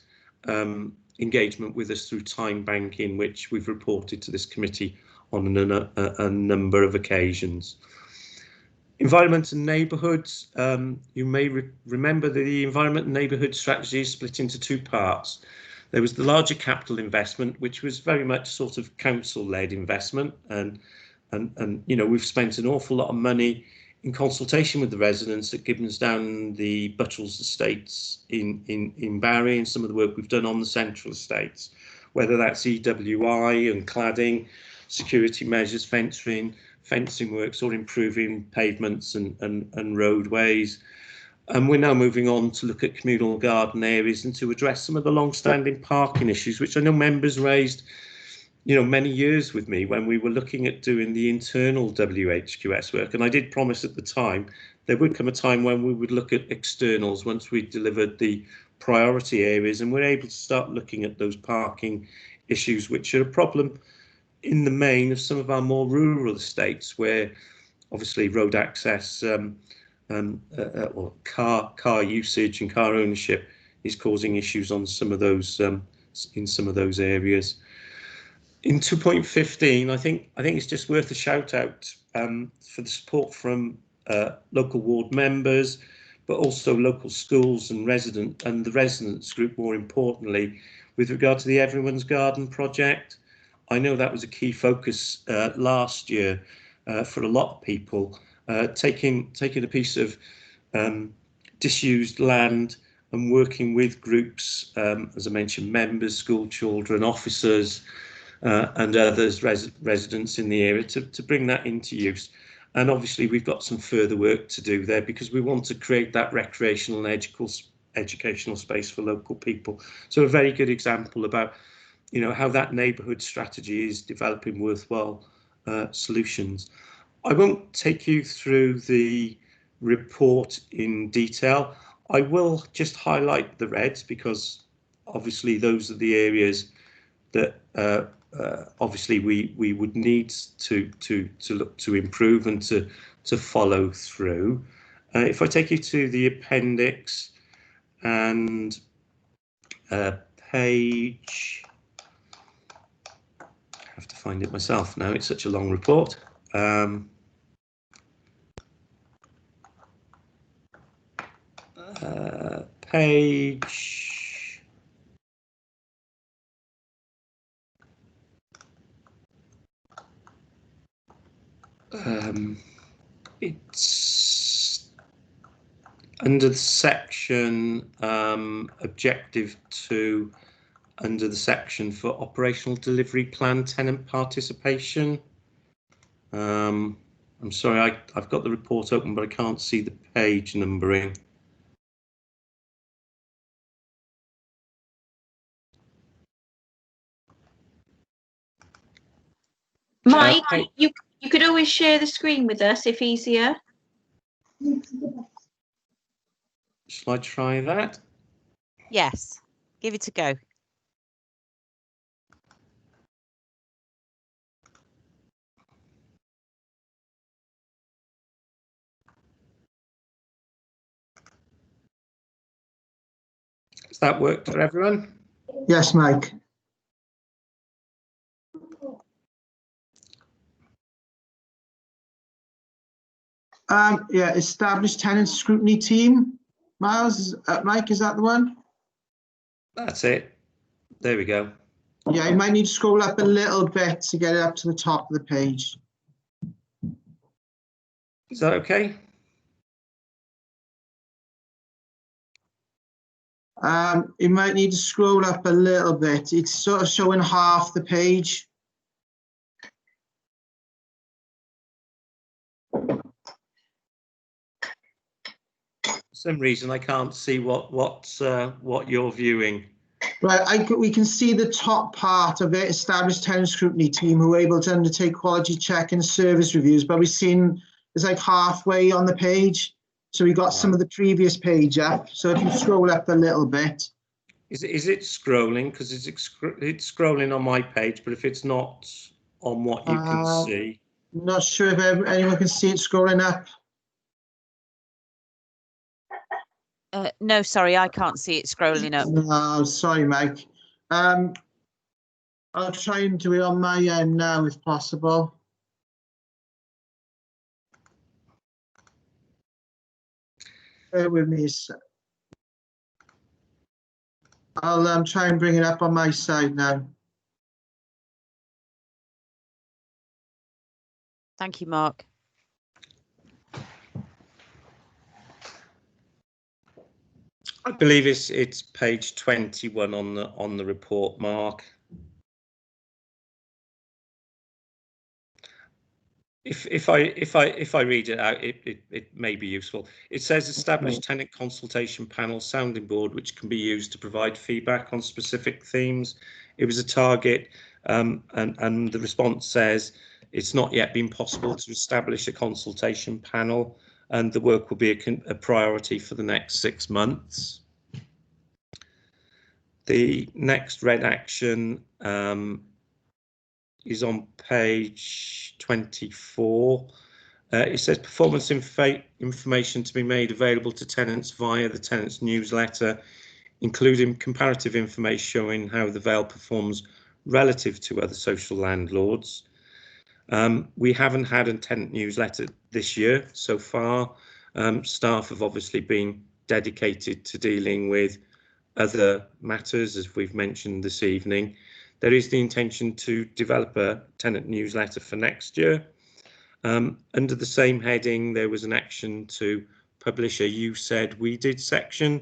engagement with us through time banking, which we've reported to this committee on a number of occasions. Environment and neighbourhoods, you may remember that the environment and neighbourhood strategy is split into two parts. There was the larger capital investment, which was very much sort of council-led investment, and we've spent an awful lot of money in consultation with the residents at Gibbonsdown, the Buttrells estates in Barry, and some of the work we've done on the central estates, whether that's EWI and cladding, security measures, fencing works, or improving pavements and roadways. And we're now moving on to look at communal garden areas and to address some of the long-standing parking issues, which I know members raised, many years with me when we were looking at doing the internal WHQS work. And I did promise at the time there would come a time when we would look at externals once we delivered the priority areas, and we're able to start looking at those parking issues, which are a problem in the main of some of our more rural estates, where obviously road access or car usage and car ownership is causing issues on some of those in some of those areas. In 2.15, I think it's just worth a shout out for the support from local ward members, but also local schools and the residents group, more importantly, with regard to the Everyone's Garden project. I know that was a key focus last year for a lot of people, taking a piece of disused land and working with groups, as I mentioned, members, school children, officers, and others, residents in the area, to bring that into use. And obviously we've got some further work to do there, because we want to create that recreational and educational space for local people. So a very good example about how that neighbourhood strategy is developing worthwhile solutions. I won't take you through the report in detail. I will just highlight the reds, because obviously those are the areas that obviously we would need to look to improve and to follow through. If I take you to the appendix and page, I have to find it myself now, it's such a long report. Page it's under the section objective 2, under the section for operational delivery plan tenant participation. I'm sorry, I've got the report open, but I can't see the page numbering. Mike, Okay. you could always share the screen with us if easier. Shall I try that? Yes, give it a go. Has that worked for everyone? Yes, Mike. Yeah, established tenant scrutiny team. Miles, Mike, is that the one? That's it. There we go. Yeah, you might need to scroll up a little bit to get it up to the top of the page. Is that okay? You might need to scroll up a little bit. It's sort of showing half the page. For some reason I can't see what you're viewing. Right, we can see the top part of it, established tenant scrutiny team who are able to undertake quality check and service reviews, but we've seen it's like halfway on the page. So we got some of the previous page up. So if you scroll up a little bit. Is it scrolling? Because it's scrolling on my page, but if it's not on what you can see. Not sure if anyone can see it scrolling up. No, sorry, I can't see it scrolling up. No, sorry, Mike. I'll try and do it on my end now if possible. Bear with me a sec. I'll try and bring it up on my side now. Thank you, Mark. I believe it's page 21 on the report, Mark. If I read it out, it may be useful. It says established tenant consultation panel sounding board, which can be used to provide feedback on specific themes. It was a target, and the response says it's not yet been possible to establish a consultation panel, and the work will be a priority for the next 6 months. The next red action is on page 24. It says performance information to be made available to tenants via the tenants newsletter, including comparative information showing how the Vale performs relative to other social landlords. We haven't had a tenant newsletter this year so far. Staff have obviously been dedicated to dealing with other matters, as we've mentioned this evening. There is the intention to develop a tenant newsletter for next year. Under the same heading, there was an action to publish a You Said We Did section,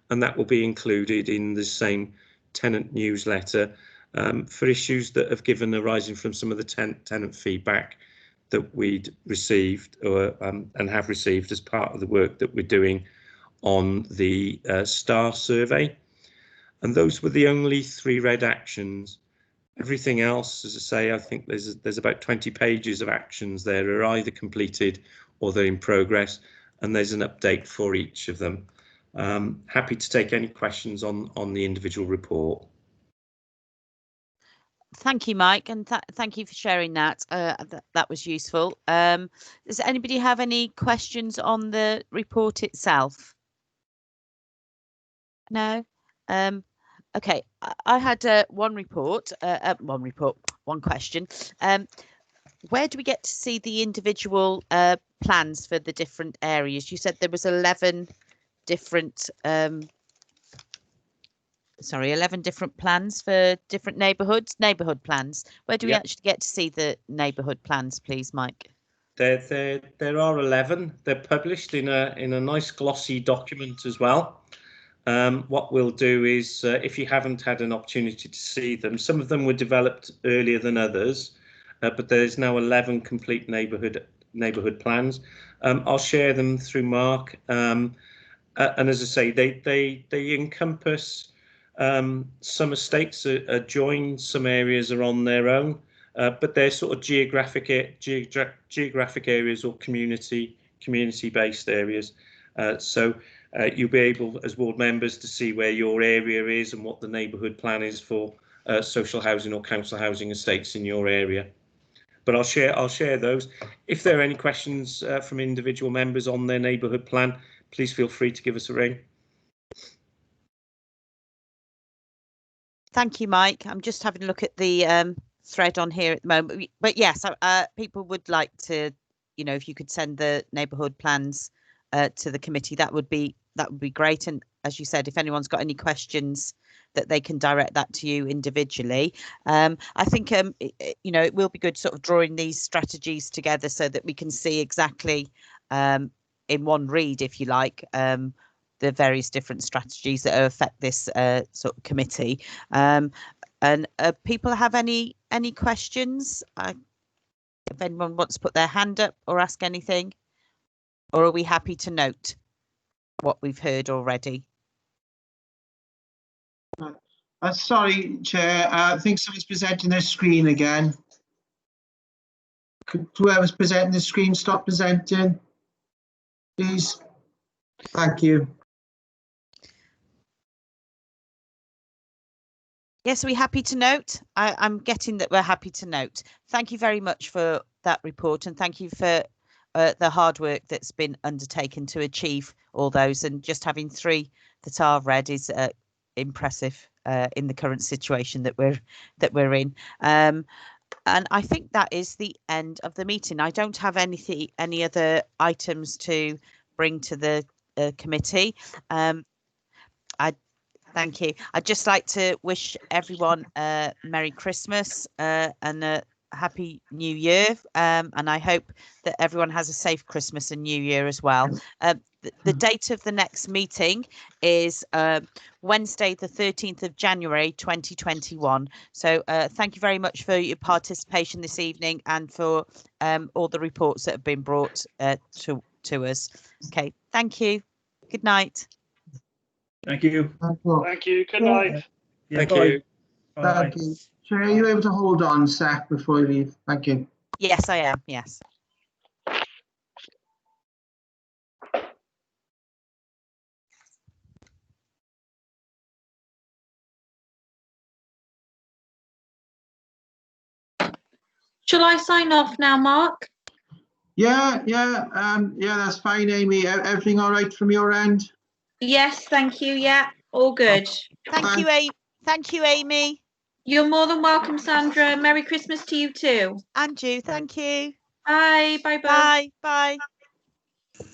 and that will be included in the same tenant newsletter for issues that have given arising from some of the tenant feedback that we'd received and have received as part of the work that we're doing on the STAR survey. And those were the only 3 red actions. Everything else, as I say, I think there's about 20 pages of actions there are either completed or they're in progress, and there's an update for each of them. Happy to take any questions on the individual report. Thank you, Mike, and thank you for sharing that. That was useful. Does anybody have any questions on the report itself? No? Okay, I had one question. Where do we get to see the individual plans for the different areas? You said there was 11 different 11 different plans for different neighbourhood plans. Where do we actually get to see the neighbourhood plans, please, Mike? There are 11. They're published in a nice glossy document as well. What we'll do is, if you haven't had an opportunity to see them, some of them were developed earlier than others, but there's now 11 complete neighbourhood plans. I'll share them through Mark, and as I say, they encompass some estates are joined, some areas are on their own, but they're sort of geographic areas or community-based areas. So you'll be able, as ward members, to see where your area is and what the neighbourhood plan is for social housing or council housing estates in your area. But I'll share those. If there are any questions from individual members on their neighbourhood plan, please feel free to give us a ring. Thank you, Mike. I'm just having a look at the thread on here at the moment. But yes, people would like to, if you could send the neighbourhood plans to the committee, that would be great. And as you said, if anyone's got any questions, that they can direct that to you individually. I think it will be good sort of drawing these strategies together so that we can see exactly in one read, if you like, the various different strategies that affect this sort of committee. And people have any questions? If anyone wants to put their hand up or ask anything, or are we happy to note what we've heard already? Sorry, Chair. I think someone's presenting their screen again. Could whoever's presenting the screen stop presenting, please? Thank you. Yes, are we happy to note? I'm getting that we're happy to note. Thank you very much for that report, and thank you for the hard work that's been undertaken to achieve all those. And just having 3 that are read is impressive in the current situation that we're in. And I think that is the end of the meeting. I don't have any other items to bring to the committee. Thank you. I'd just like to wish everyone a Merry Christmas and a Happy New Year. And I hope that everyone has a safe Christmas and New Year as well. The date of the next meeting is Wednesday, the 13th of January, 2021. So thank you very much for your participation this evening and for all the reports that have been brought to us. Okay, thank you. Good night. Thank you. Thank you. Good night. Yeah, Thank bye. you. Bye. Thank you. Chair, are you able to hold on a sec before you leave? Thank you. Yes, I am. Yes. Shall I sign off now, Mark? Yeah, that's fine, Amy. Everything all right from your end? Yes, thank you. Yeah, all good. Thank you, Amy. Thank you, Amy. You're more than welcome, Sandra. Merry Christmas to you too. And you. Thank you. Bye. Bye. Bye. Bye. Bye.